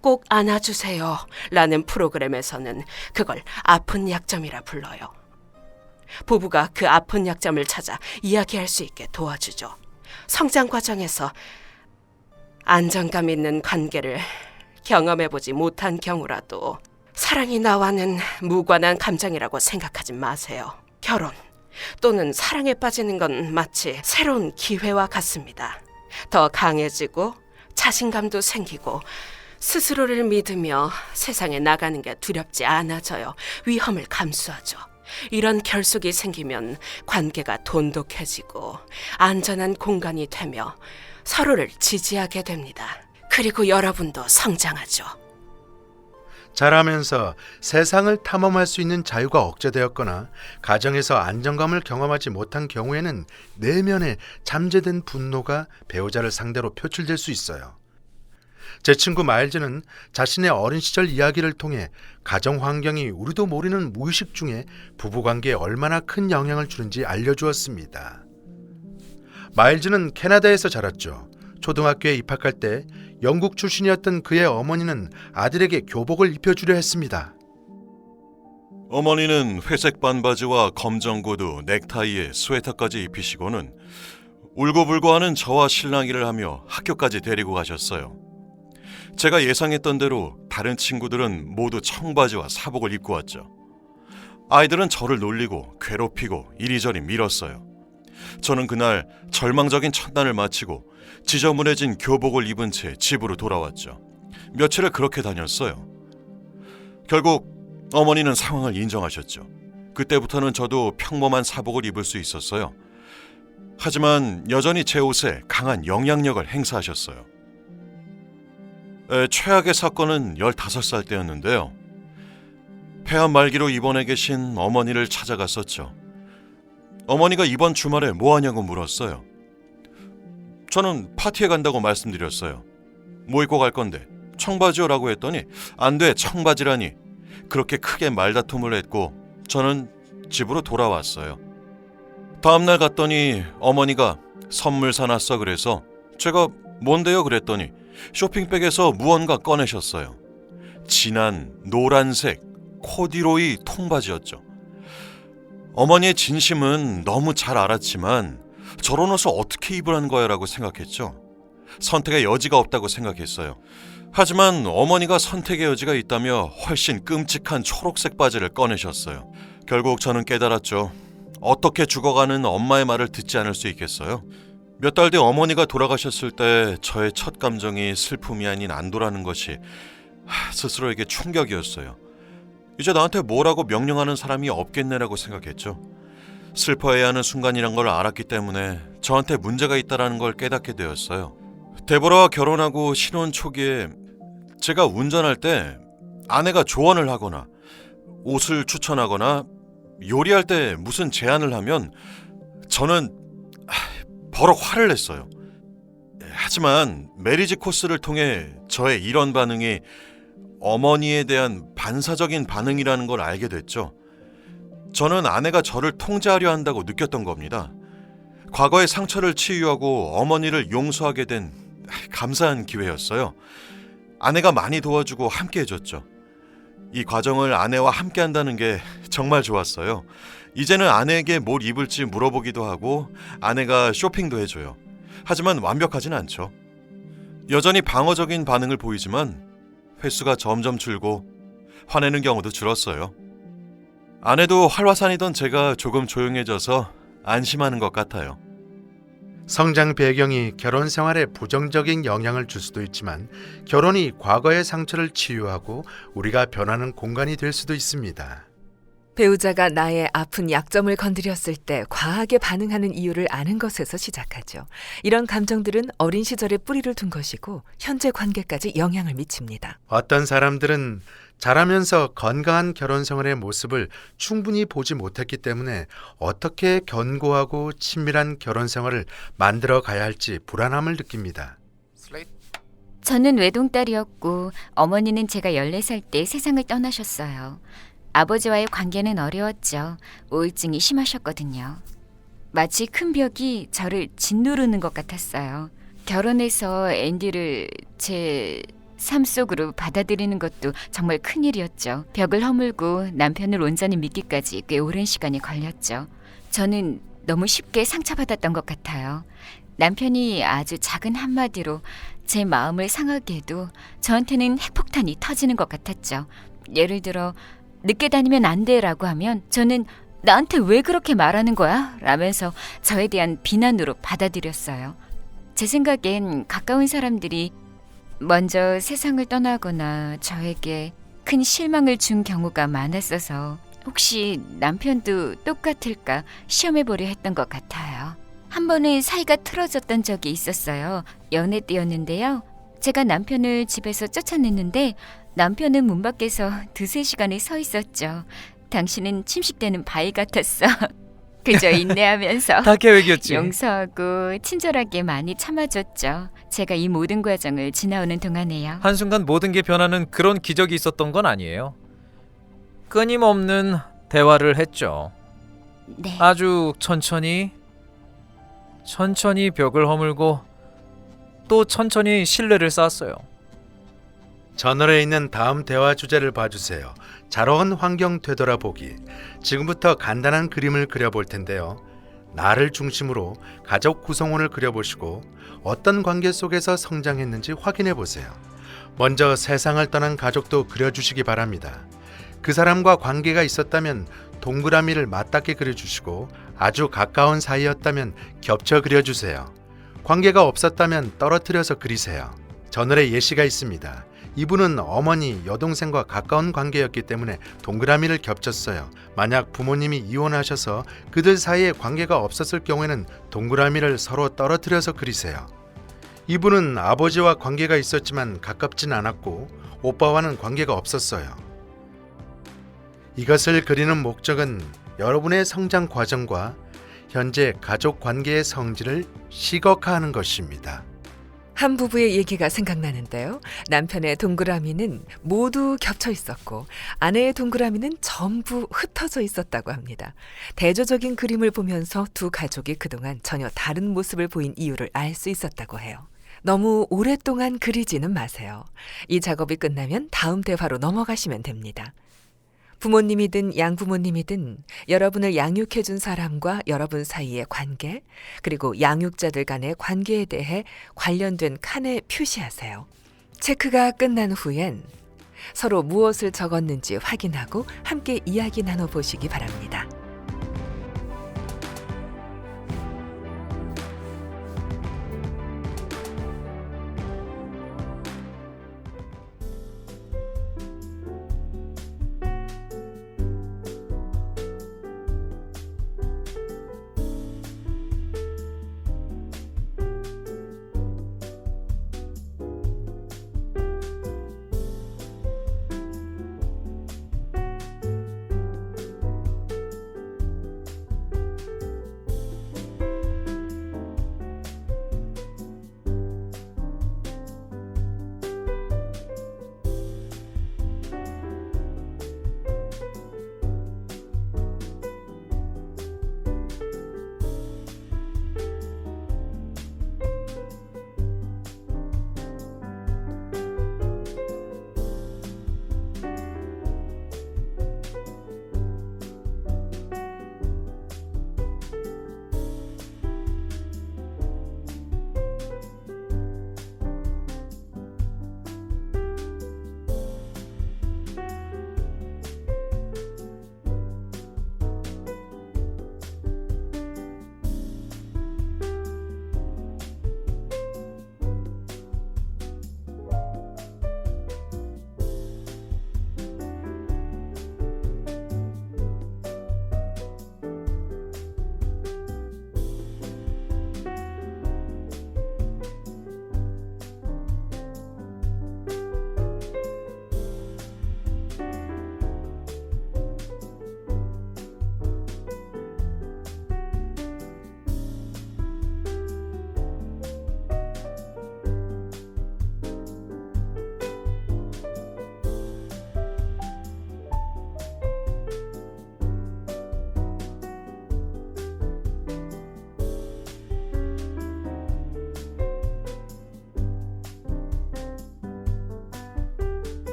꼭 안아주세요 라는 프로그램에서는 그걸 아픈 약점이라 불러요. 부부가 그 아픈 약점을 찾아 이야기할 수 있게 도와주죠. 성장 과정에서 안정감 있는 관계를 경험해보지 못한 경우라도 사랑이 나와는 무관한 감정이라고 생각하지 마세요. 결혼 또는 사랑에 빠지는 건 마치 새로운 기회와 같습니다. 더 강해지고 자신감도 생기고 스스로를 믿으며 세상에 나가는 게 두렵지 않아져요. 위험을 감수하죠. 이런 결속이 생기면 관계가 돈독해지고 안전한 공간이 되며 서로를 지지하게 됩니다. 그리고 여러분도 성장하죠. 자라면서 세상을 탐험할 수 있는 자유가 억제되었거나 가정에서 안정감을 경험하지 못한 경우에는 내면의 잠재된 분노가 배우자를 상대로 표출될 수 있어요. 제 친구 마일즈는 자신의 어린 시절 이야기를 통해 가정 환경이 우리도 모르는 무의식 중에 부부관계에 얼마나 큰 영향을 주는지 알려주었습니다. 마일즈는 캐나다에서 자랐죠. 초등학교에 입학할 때 영국 출신이었던 그의 어머니는 아들에게 교복을 입혀주려 했습니다. 어머니는 회색 반바지와 검정 구두, 넥타이에 스웨터까지 입히시고는 울고불고하는 저와 실랑이를 하며 학교까지 데리고 가셨어요. 제가 예상했던 대로 다른 친구들은 모두 청바지와 사복을 입고 왔죠. 아이들은 저를 놀리고 괴롭히고 이리저리 밀었어요. 저는 그날 절망적인 첫날을 마치고 지저분해진 교복을 입은 채 집으로 돌아왔죠. 며칠을 그렇게 다녔어요. 결국 어머니는 상황을 인정하셨죠. 그때부터는 저도 평범한 사복을 입을 수 있었어요. 하지만 여전히 제 옷에 강한 영향력을 행사하셨어요. 최악의 사건은 15살 때였는데요. 폐암 말기로 입원해 계신 어머니를 찾아갔었죠. 어머니가 이번 주말에 뭐 하냐고 물었어요. 저는 파티에 간다고 말씀드렸어요. 뭐 입고 갈 건데? 청바지요 라고 했더니 안 돼, 청바지라니. 그렇게 크게 말다툼을 했고 저는 집으로 돌아왔어요. 다음날 갔더니 어머니가 선물 사놨어 그래서 제가 뭔데요 그랬더니 쇼핑백에서 무언가 꺼내셨어요. 진한 노란색 코디로이 통바지였죠. 어머니의 진심은 너무 잘 알았지만 저런 옷을 어떻게 입으라는 거야 라고 생각했죠. 선택의 여지가 없다고 생각했어요. 하지만 어머니가 선택의 여지가 있다며 훨씬 끔찍한 초록색 바지를 꺼내셨어요. 결국 저는 깨달았죠. 어떻게 죽어가는 엄마의 말을 듣지 않을 수 있겠어요? 몇 달 뒤 어머니가 돌아가셨을 때 저의 첫 감정이 슬픔이 아닌 안도라는 것이 스스로에게 충격이었어요. 이제 나한테 뭐라고 명령하는 사람이 없겠네라고 생각했죠. 슬퍼해야 하는 순간이란 걸 알았기 때문에 저한테 문제가 있다는 걸 깨닫게 되었어요. 데보라와 결혼하고 신혼 초기에 제가 운전할 때 아내가 조언을 하거나 옷을 추천하거나 요리할 때 무슨 제안을 하면 저는 버럭 화를 냈어요. 하지만 메리지 코스를 통해 저의 이런 반응이 어머니에 대한 반사적인 반응이라는 걸 알게 됐죠. 저는 아내가 저를 통제하려 한다고 느꼈던 겁니다. 과거의 상처를 치유하고 어머니를 용서하게 된 감사한 기회였어요. 아내가 많이 도와주고 함께 해줬죠. 이 과정을 아내와 함께 한다는 게 정말 좋았어요. 이제는 아내에게 뭘 입을지 물어보기도 하고 아내가 쇼핑도 해줘요. 하지만 완벽하진 않죠. 여전히 방어적인 반응을 보이지만 횟수가 점점 줄고 화내는 경우도 줄었어요. 아내도 활화산이던 제가 조금 조용해져서 안심하는 것 같아요. 성장 배경이 결혼 생활에 부정적인 영향을 줄 수도 있지만 결혼이 과거의 상처를 치유하고 우리가 변하는 공간이 될 수도 있습니다. 배우자가 나의 아픈 약점을 건드렸을 때 과하게 반응하는 이유를 아는 것에서 시작하죠. 이런 감정들은 어린 시절에 뿌리를 둔 것이고 현재 관계까지 영향을 미칩니다. 어떤 사람들은 자라면서 건강한 결혼 생활의 모습을 충분히 보지 못했기 때문에 어떻게 견고하고 친밀한 결혼 생활을 만들어 가야 할지 불안함을 느낍니다. 저는 외동딸이었고 어머니는 제가 14살 때 세상을 떠나셨어요. 아버지와의 관계는 어려웠죠. 우울증이 심하셨거든요. 마치 큰 벽이 저를 짓누르는 것 같았어요. 결혼해서 앤디를 제 삶 속으로 받아들이는 것도 정말 큰일이었죠. 벽을 허물고 남편을 온전히 믿기까지 꽤 오랜 시간이 걸렸죠. 저는 너무 쉽게 상처받았던 것 같아요. 남편이 아주 작은 한마디로 제 마음을 상하게 해도 저한테는 핵폭탄이 터지는 것 같았죠. 예를 들어 늦게 다니면 안 돼라고 하면 저는 나한테 왜 그렇게 말하는 거야? 라면서 저에 대한 비난으로 받아들였어요. 제 생각엔 가까운 사람들이 먼저 세상을 떠나거나 저에게 큰 실망을 준 경우가 많았어서 혹시 남편도 똑같을까 시험해보려 했던 것 같아요. 한 번은 사이가 틀어졌던 적이 있었어요. 연애 때였는데요. 제가 남편을 집에서 쫓아냈는데 남편은 문 밖에서 2-3시간을 서 있었죠. 당신은 침식되는 바위 같았어. 그저 인내하면서 다 계획이었지. 용서하고 친절하게 많이 참아줬죠. 제가 이 모든 과정을 지나오는 동안에요. 한순간 모든 게 변하는 그런 기적이 있었던 건 아니에요. 끊임없는 대화를 했죠. 네. 아주 천천히 벽을 허물고 또 천천히 신뢰를 쌓았어요. 저널에 있는 다음 대화 주제를 봐주세요. 자라온 환경 되돌아보기. 지금부터 간단한 그림을 그려볼 텐데요. 나를 중심으로 가족 구성원을 그려보시고 어떤 관계 속에서 성장했는지 확인해 보세요. 먼저 세상을 떠난 가족도 그려주시기 바랍니다. 그 사람과 관계가 있었다면 동그라미를 맞닿게 그려주시고 아주 가까운 사이였다면 겹쳐 그려주세요. 관계가 없었다면 떨어뜨려서 그리세요. 저널에 예시가 있습니다. 이분은 어머니, 여동생과 가까운 관계였기 때문에 동그라미를 겹쳤어요. 만약 부모님이 이혼하셔서 그들 사이에 관계가 없었을 경우에는 동그라미를 서로 떨어뜨려서 그리세요. 이분은 아버지와 관계가 있었지만 가깝진 않았고 오빠와는 관계가 없었어요. 이것을 그리는 목적은 여러분의 성장 과정과 현재 가족 관계의 성질을 시각화하는 것입니다. 한 부부의 얘기가 생각나는데요. 남편의 동그라미는 모두 겹쳐 있었고 아내의 동그라미는 전부 흩어져 있었다고 합니다. 대조적인 그림을 보면서 두 가족이 그동안 전혀 다른 모습을 보인 이유를 알 수 있었다고 해요. 너무 오랫동안 그리지는 마세요. 이 작업이 끝나면 다음 대화로 넘어가시면 됩니다. 부모님이든 양부모님이든 여러분을 양육해준 사람과 여러분 사이의 관계, 그리고 양육자들 간의 관계에 대해 관련된 칸에 표시하세요. 체크가 끝난 후엔 서로 무엇을 적었는지 확인하고 함께 이야기 나눠보시기 바랍니다.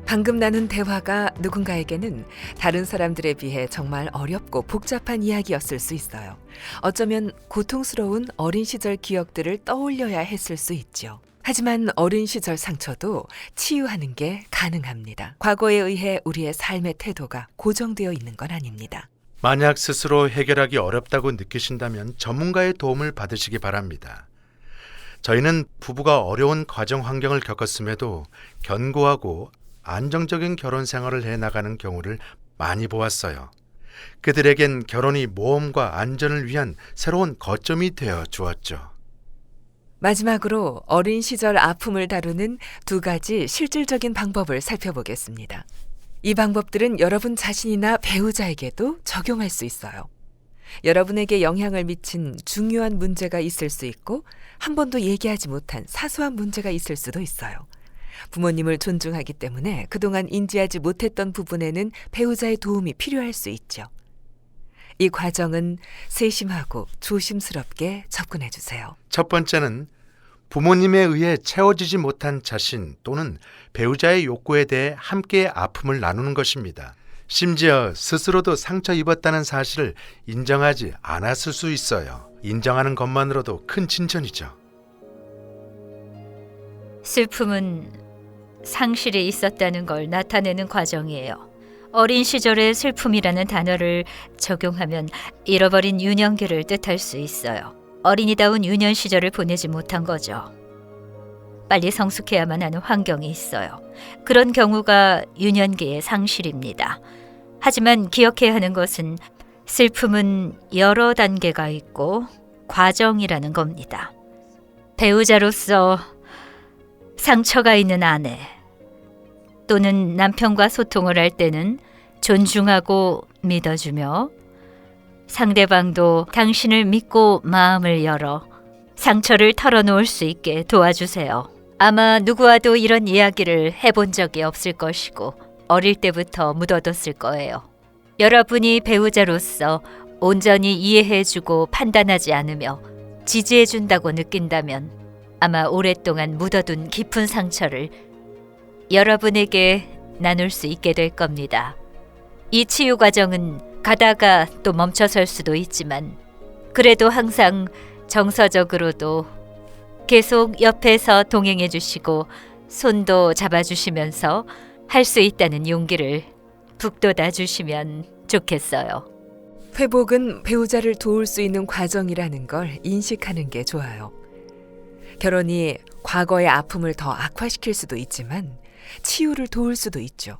방금 나눈 대화가 누군가에게는 다른 사람들에 비해 정말 어렵고 복잡한 이야기였을 수 있어요. 어쩌면 고통스러운 어린 시절 기억들을 떠올려야 했을 수 있죠. 하지만 어린 시절 상처도 치유하는 게 가능합니다. 과거에 의해 우리의 삶의 태도가 고정되어 있는 건 아닙니다. 만약 스스로 해결하기 어렵다고 느끼신다면 전문가의 도움을 받으시기 바랍니다. 저희는 부부가 어려운 가정 환경을 겪었음에도 견고하고 안정적인 결혼 생활을 해나가는 경우를 많이 보았어요. 그들에겐 결혼이 모험과 안전을 위한 새로운 거점이 되어 주었죠. 마지막으로 어린 시절 아픔을 다루는 2가지 실질적인 방법을 살펴보겠습니다. 이 방법들은 여러분 자신이나 배우자에게도 적용할 수 있어요. 여러분에게 영향을 미친 중요한 문제가 있을 수 있고 한 번도 얘기하지 못한 사소한 문제가 있을 수도 있어요. 부모님을 존중하기 때문에 그동안 인지하지 못했던 부분에는 배우자의 도움이 필요할 수 있죠. 이 과정은 세심하고 조심스럽게 접근해 주세요. 첫 번째는 부모님에 의해 채워지지 못한 자신 또는 배우자의 욕구에 대해 함께 아픔을 나누는 것입니다. 심지어 스스로도 상처 입었다는 사실을 인정하지 않았을 수 있어요. 인정하는 것만으로도 큰 진전이죠. 슬픔은 상실이 있었다는 걸 나타내는 과정이에요. 어린 시절의 슬픔이라는 단어를 적용하면 잃어버린 유년기를 뜻할 수 있어요. 어린이다운 유년 시절을 보내지 못한 거죠. 빨리 성숙해야만 하는 환경이 있어요. 그런 경우가 유년기의 상실입니다. 하지만 기억해야 하는 것은 슬픔은 여러 단계가 있고 과정이라는 겁니다. 배우자로서 상처가 있는 아내 또는 남편과 소통을 할 때는 존중하고 믿어주며 상대방도 당신을 믿고 마음을 열어 상처를 털어놓을 수 있게 도와주세요. 아마 누구와도 이런 이야기를 해본 적이 없을 것이고 어릴 때부터 묻어뒀을 거예요. 여러분이 배우자로서 온전히 이해해주고 판단하지 않으며 지지해준다고 느낀다면 아마 오랫동안 묻어둔 깊은 상처를 여러분에게 나눌 수 있게 될 겁니다. 이 치유 과정은 가다가 또 멈춰설 수도 있지만 그래도 항상 정서적으로도 계속 옆에서 동행해 주시고 손도 잡아주시면서 할 수 있다는 용기를 북돋아 주시면 좋겠어요. 회복은 배우자를 도울 수 있는 과정이라는 걸 인식하는 게 좋아요. 결혼이 과거의 아픔을 더 악화시킬 수도 있지만 치유를 도울 수도 있죠.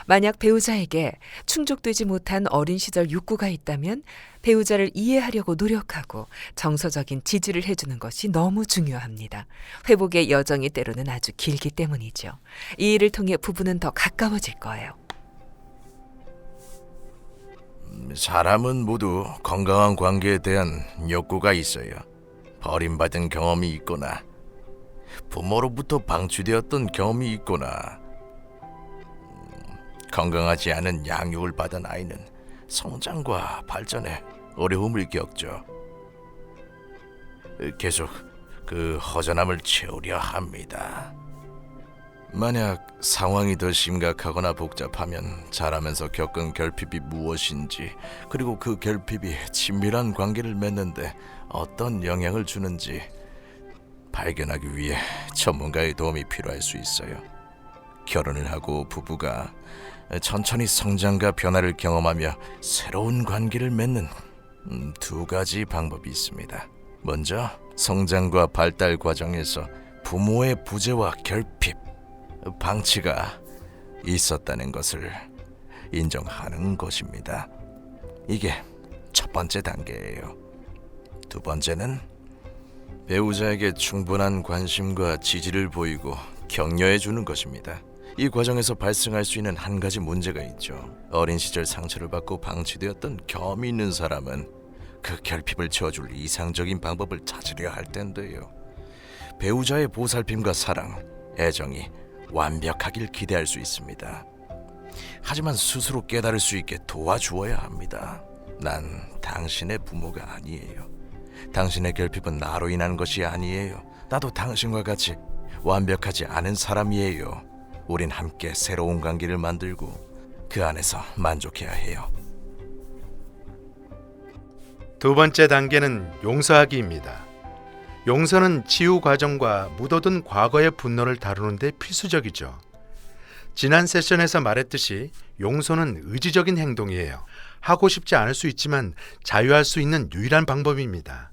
만약 배우자에게 충족되지 못한 어린 시절 욕구가 있다면 배우자를 이해하려고 노력하고 정서적인 지지를 해주는 것이 너무 중요합니다. 회복의 여정이 때로는 아주 길기 때문이죠. 이 일을 통해 부부는 더 가까워질 거예요. 사람은 모두 건강한 관계에 대한 욕구가 있어요. 버림받은 경험이 있거나 부모로부터 방치되었던 경험이 있거나 건강하지 않은 양육을 받은 아이는 성장과 발전에 어려움을 겪죠. 계속 그 허전함을 채우려 합니다. 만약 상황이 더 심각하거나 복잡하면 자라면서 겪은 결핍이 무엇인지, 그리고 그 결핍이 친밀한 관계를 맺는데 어떤 영향을 주는지 발견하기 위해 전문가의 도움이 필요할 수 있어요. 결혼을 하고 부부가 천천히 성장과 변화를 경험하며 새로운 관계를 맺는 두 가지 방법이 있습니다. 먼저 성장과 발달 과정에서 부모의 부재와 결핍, 방치가 있었다는 것을 인정하는 것입니다. 이게 첫 번째 단계예요. 두 번째는 배우자에게 충분한 관심과 지지를 보이고 격려해 주는 것입니다. 이 과정에서 발생할 수 있는 한 가지 문제가 있죠. 어린 시절 상처를 받고 방치되었던 경험이 있는 사람은 그 결핍을 채워줄 이상적인 방법을 찾으려 할 텐데요. 배우자의 보살핌과 사랑, 애정이 완벽하길 기대할 수 있습니다. 하지만 스스로 깨달을 수 있게 도와주어야 합니다. 난 당신의 부모가 아니에요. 당신의 결핍은 나로 인한 것이 아니에요. 나도 당신과 같이 완벽하지 않은 사람이에요. 우린 함께 새로운 관계를 만들고 그 안에서 만족해야 해요. 두 번째 단계는 용서하기입니다. 용서는 치유 과정과 묻어둔 과거의 분노를 다루는 데 필수적이죠. 지난 세션에서 말했듯이 용서는 의지적인 행동이에요. 하고 싶지 않을 수 있지만 자유할 수 있는 유일한 방법입니다.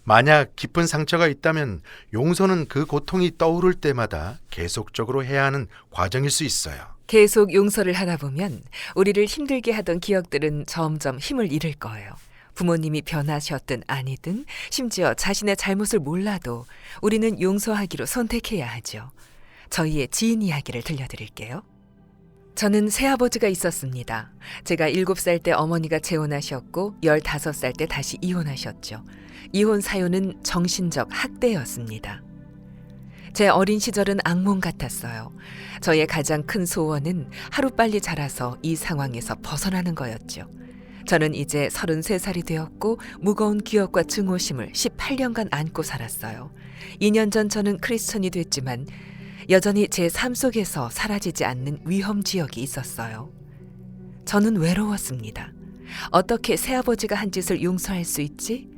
만약 깊은 상처가 있다면 용서는 그 고통이 떠오를 때마다 계속적으로 해야 하는 과정일 수 있어요. 계속 용서를 하다 보면 우리를 힘들게 하던 기억들은 점점 힘을 잃을 거예요. 부모님이 변하셨든 아니든 심지어 자신의 잘못을 몰라도 우리는 용서하기로 선택해야 하죠. 저희의 지인 이야기를 들려드릴게요. 저는 새아버지가 있었습니다. 제가 7살 때 어머니가 재혼하셨고 15살 때 다시 이혼하셨죠. 이혼 사유는 정신적 학대였습니다. 제 어린 시절은 악몽 같았어요. 저의 가장 큰 소원은 하루빨리 자라서 이 상황에서 벗어나는 거였죠. 저는 이제 33살이 되었고 무거운 기억과 증오심을 18년간 안고 살았어요. 2년 전 저는 크리스천이 됐지만 여전히 제 삶 속에서 사라지지 않는 위험 지역이 있었어요. 저는 외로웠습니다. 어떻게 새아버지가 한 짓을 용서할 수 있지?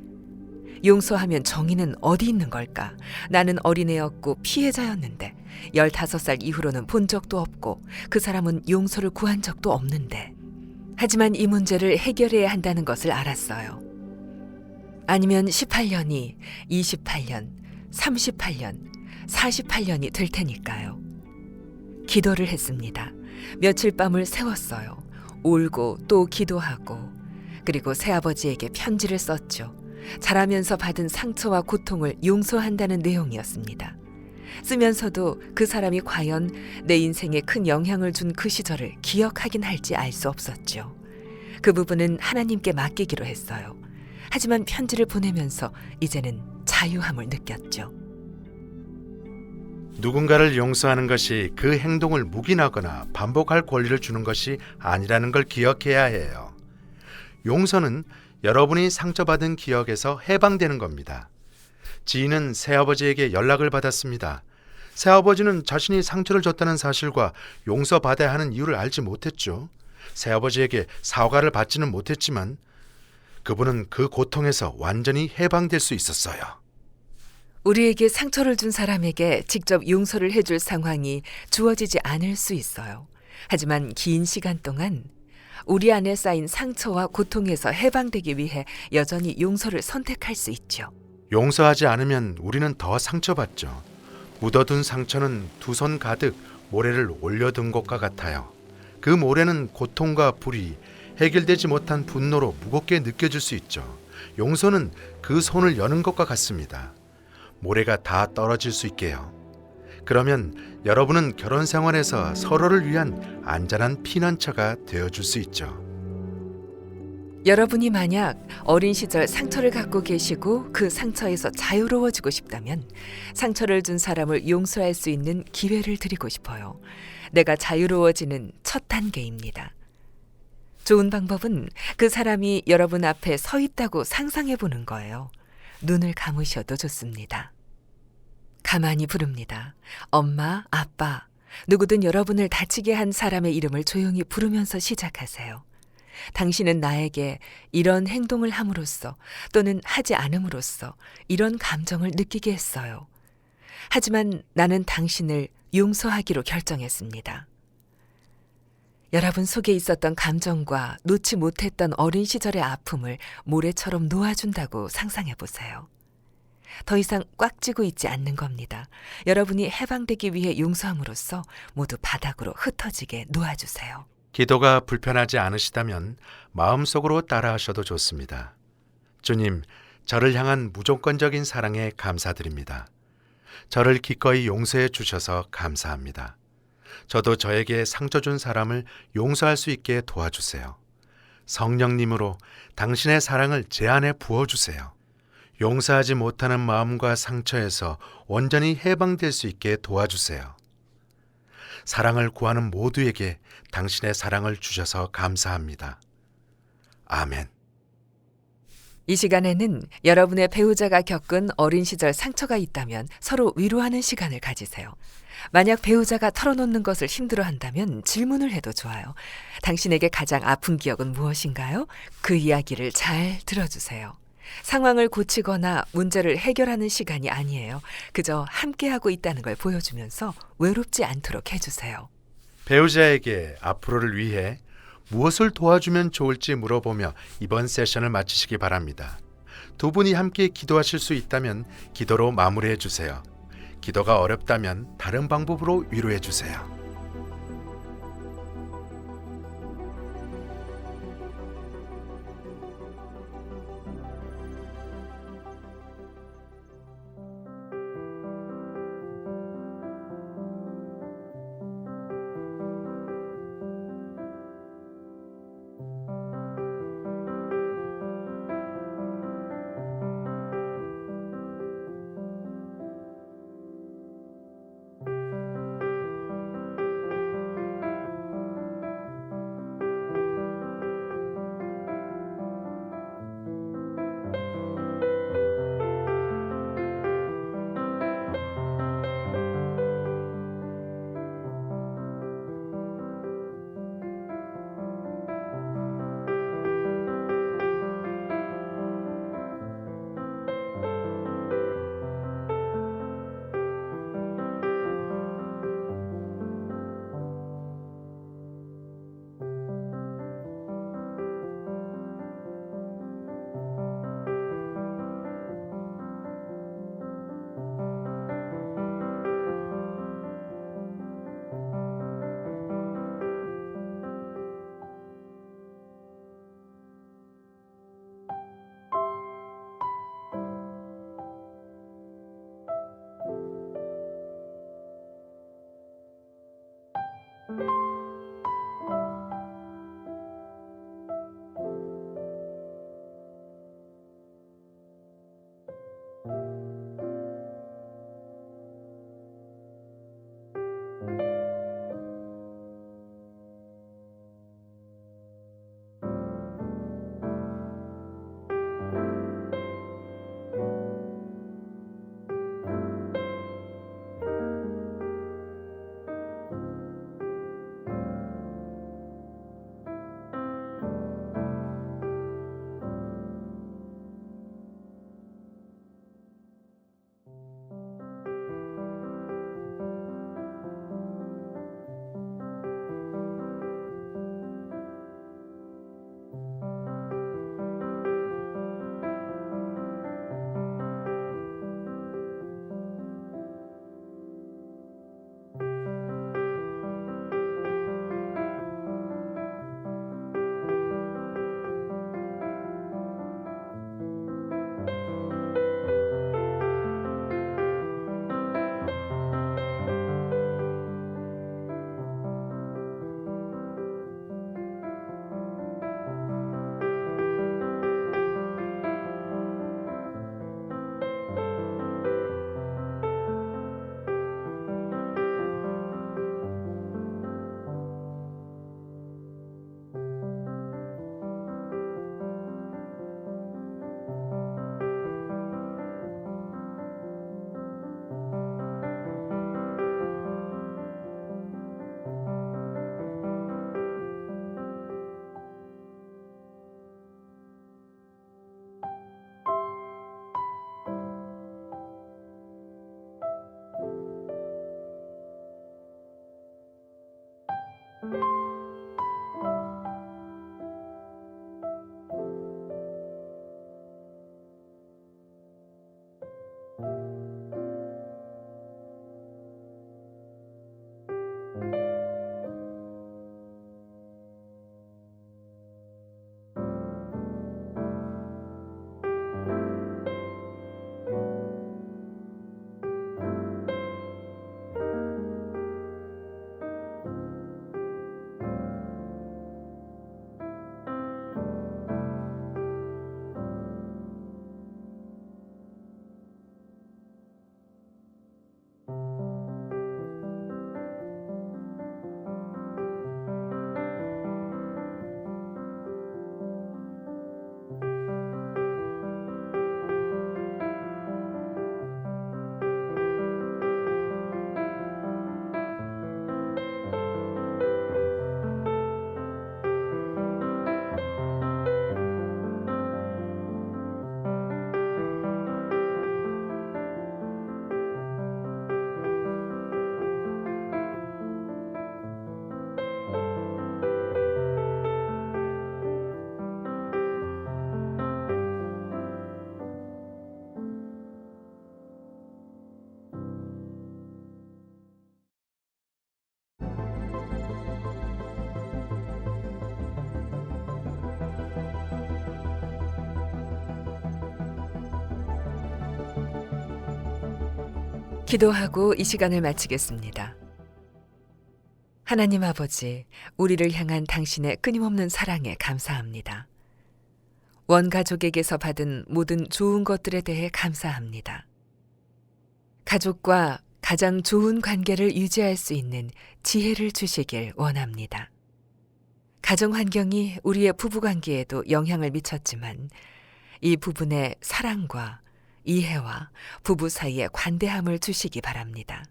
용서하면 정의는 어디 있는 걸까? 나는 어린애였고 피해자였는데 15살 이후로는 본 적도 없고 그 사람은 용서를 구한 적도 없는데. 하지만 이 문제를 해결해야 한다는 것을 알았어요. 아니면 18년이 28년, 38년, 48년이 될 테니까요. 기도를 했습니다. 며칠 밤을 새웠어요. 울고 또 기도하고 그리고 새아버지에게 편지를 썼죠. 자라면서 받은 상처와 고통을 용서한다는 내용이었습니다. 쓰면서도 그 사람이 과연 내 인생에 큰 영향을 준 그 시절을 기억하긴 할지 알 수 없었죠. 그 부분은 하나님께 맡기기로 했어요. 하지만 편지를 보내면서 이제는 자유함을 느꼈죠. 누군가를 용서하는 것이 그 행동을 묵인하거나 반복할 권리를 주는 것이 아니라는 걸 기억해야 해요. 용서는 여러분이 상처받은 기억에서 해방되는 겁니다. 지인은 새아버지에게 연락을 받았습니다. 새아버지는 자신이 상처를 줬다는 사실과 용서받아야 하는 이유를 알지 못했죠. 새아버지에게 사과를 받지는 못했지만 그분은 그 고통에서 완전히 해방될 수 있었어요. 우리에게 상처를 준 사람에게 직접 용서를 해줄 상황이 주어지지 않을 수 있어요. 하지만 긴 시간 동안 우리 안에 쌓인 상처와 고통에서 해방되기 위해 여전히 용서를 선택할 수 있죠. 용서하지 않으면 우리는 더 상처받죠. 묻어둔 상처는 두 손 가득 모래를 올려둔 것과 같아요. 그 모래는 고통과 불이 해결되지 못한 분노로 무겁게 느껴질 수 있죠. 용서는 그 손을 여는 것과 같습니다. 모래가 다 떨어질 수 있게요. 그러면 여러분은 결혼 생활에서 서로를 위한 안전한 피난처가 되어줄 수 있죠. 여러분이 만약 어린 시절 상처를 갖고 계시고 그 상처에서 자유로워지고 싶다면 상처를 준 사람을 용서할 수 있는 기회를 드리고 싶어요. 내가 자유로워지는 첫 단계입니다. 좋은 방법은 그 사람이 여러분 앞에 서 있다고 상상해 보는 거예요. 눈을 감으셔도 좋습니다. 가만히 부릅니다. 엄마, 아빠, 누구든 여러분을 다치게 한 사람의 이름을 조용히 부르면서 시작하세요. 당신은 나에게 이런 행동을 함으로써 또는 하지 않음으로써 이런 감정을 느끼게 했어요. 하지만 나는 당신을 용서하기로 결정했습니다. 여러분 속에 있었던 감정과 놓지 못했던 어린 시절의 아픔을 모래처럼 놓아준다고 상상해 보세요. 더 이상 꽉 쥐고 있지 않는 겁니다. 여러분이 해방되기 위해 용서함으로써 모두 바닥으로 흩어지게 놓아주세요. 기도가 불편하지 않으시다면 마음속으로 따라하셔도 좋습니다. 주님, 저를 향한 무조건적인 사랑에 감사드립니다. 저를 기꺼이 용서해 주셔서 감사합니다. 저도 저에게 상처 준 사람을 용서할 수 있게 도와주세요. 성령님으로 당신의 사랑을 제 안에 부어주세요. 용서하지 못하는 마음과 상처에서 온전히 해방될 수 있게 도와주세요. 사랑을 구하는 모두에게 당신의 사랑을 주셔서 감사합니다. 아멘. 이 시간에는 여러분의 배우자가 겪은 어린 시절 상처가 있다면 서로 위로하는 시간을 가지세요. 만약 배우자가 털어놓는 것을 힘들어한다면 질문을 해도 좋아요. 당신에게 가장 아픈 기억은 무엇인가요? 그 이야기를 잘 들어주세요. 상황을 고치거나 문제를 해결하는 시간이 아니에요. 그저 함께하고 있다는 걸 보여주면서 외롭지 않도록 해주세요. 배우자에게 앞으로를 위해 무엇을 도와주면 좋을지 물어보며 이번 세션을 마치시기 바랍니다. 두 분이 함께 기도하실 수 있다면 기도로 마무리해 주세요. 기도가 어렵다면 다른 방법으로 위로해 주세요. 기도하고 이 시간을 마치겠습니다. 하나님 아버지, 우리를 향한 당신의 끊임없는 사랑에 감사합니다. 원가족에게서 받은 모든 좋은 것들에 대해 감사합니다. 가족과 가장 좋은 관계를 유지할 수 있는 지혜를 주시길 원합니다. 가정 환경이 우리의 부부관계에도 영향을 미쳤지만 이 부분의 사랑과 이해와 부부 사이의 관대함을 주시기 바랍니다.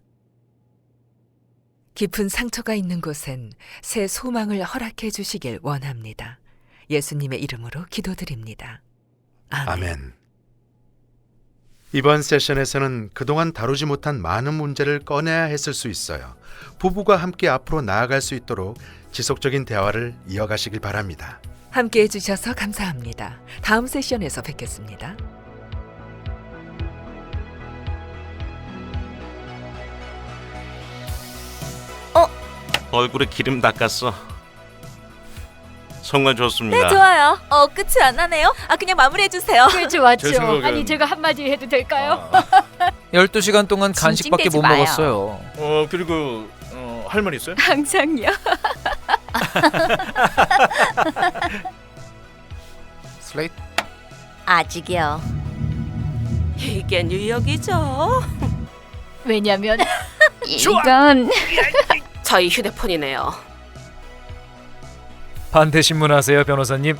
깊은 상처가 있는 곳엔 새 소망을 허락해 주시길 원합니다. 예수님의 이름으로 기도드립니다. 아멘. 이번 세션에서는 그동안 다루지 못한 많은 문제를 꺼내야 했을 수 있어요. 부부가 함께 앞으로 나아갈 수 있도록 지속적인 대화를 이어가시길 바랍니다. 함께 해주셔서 감사합니다. 다음 세션에서 뵙겠습니다. 얼굴에 기름 닦았어. 정말 좋습니다. 네, 좋아요. 끝이 안 나네요. 그냥 마무리해주세요. 꽤 좋았죠. 제 생각엔- 아니 제가 한마디 해도 될까요? 12시간 동안 간식밖에 못 징징대지 마요. 먹었어요. 그리고 할 말 있어요? 항상요. 슬레이트. 아직이요. 이게 뉴욕이죠. 왜냐면 이건 저희 휴대폰이네요. 반대 신문하세요, 변호사님.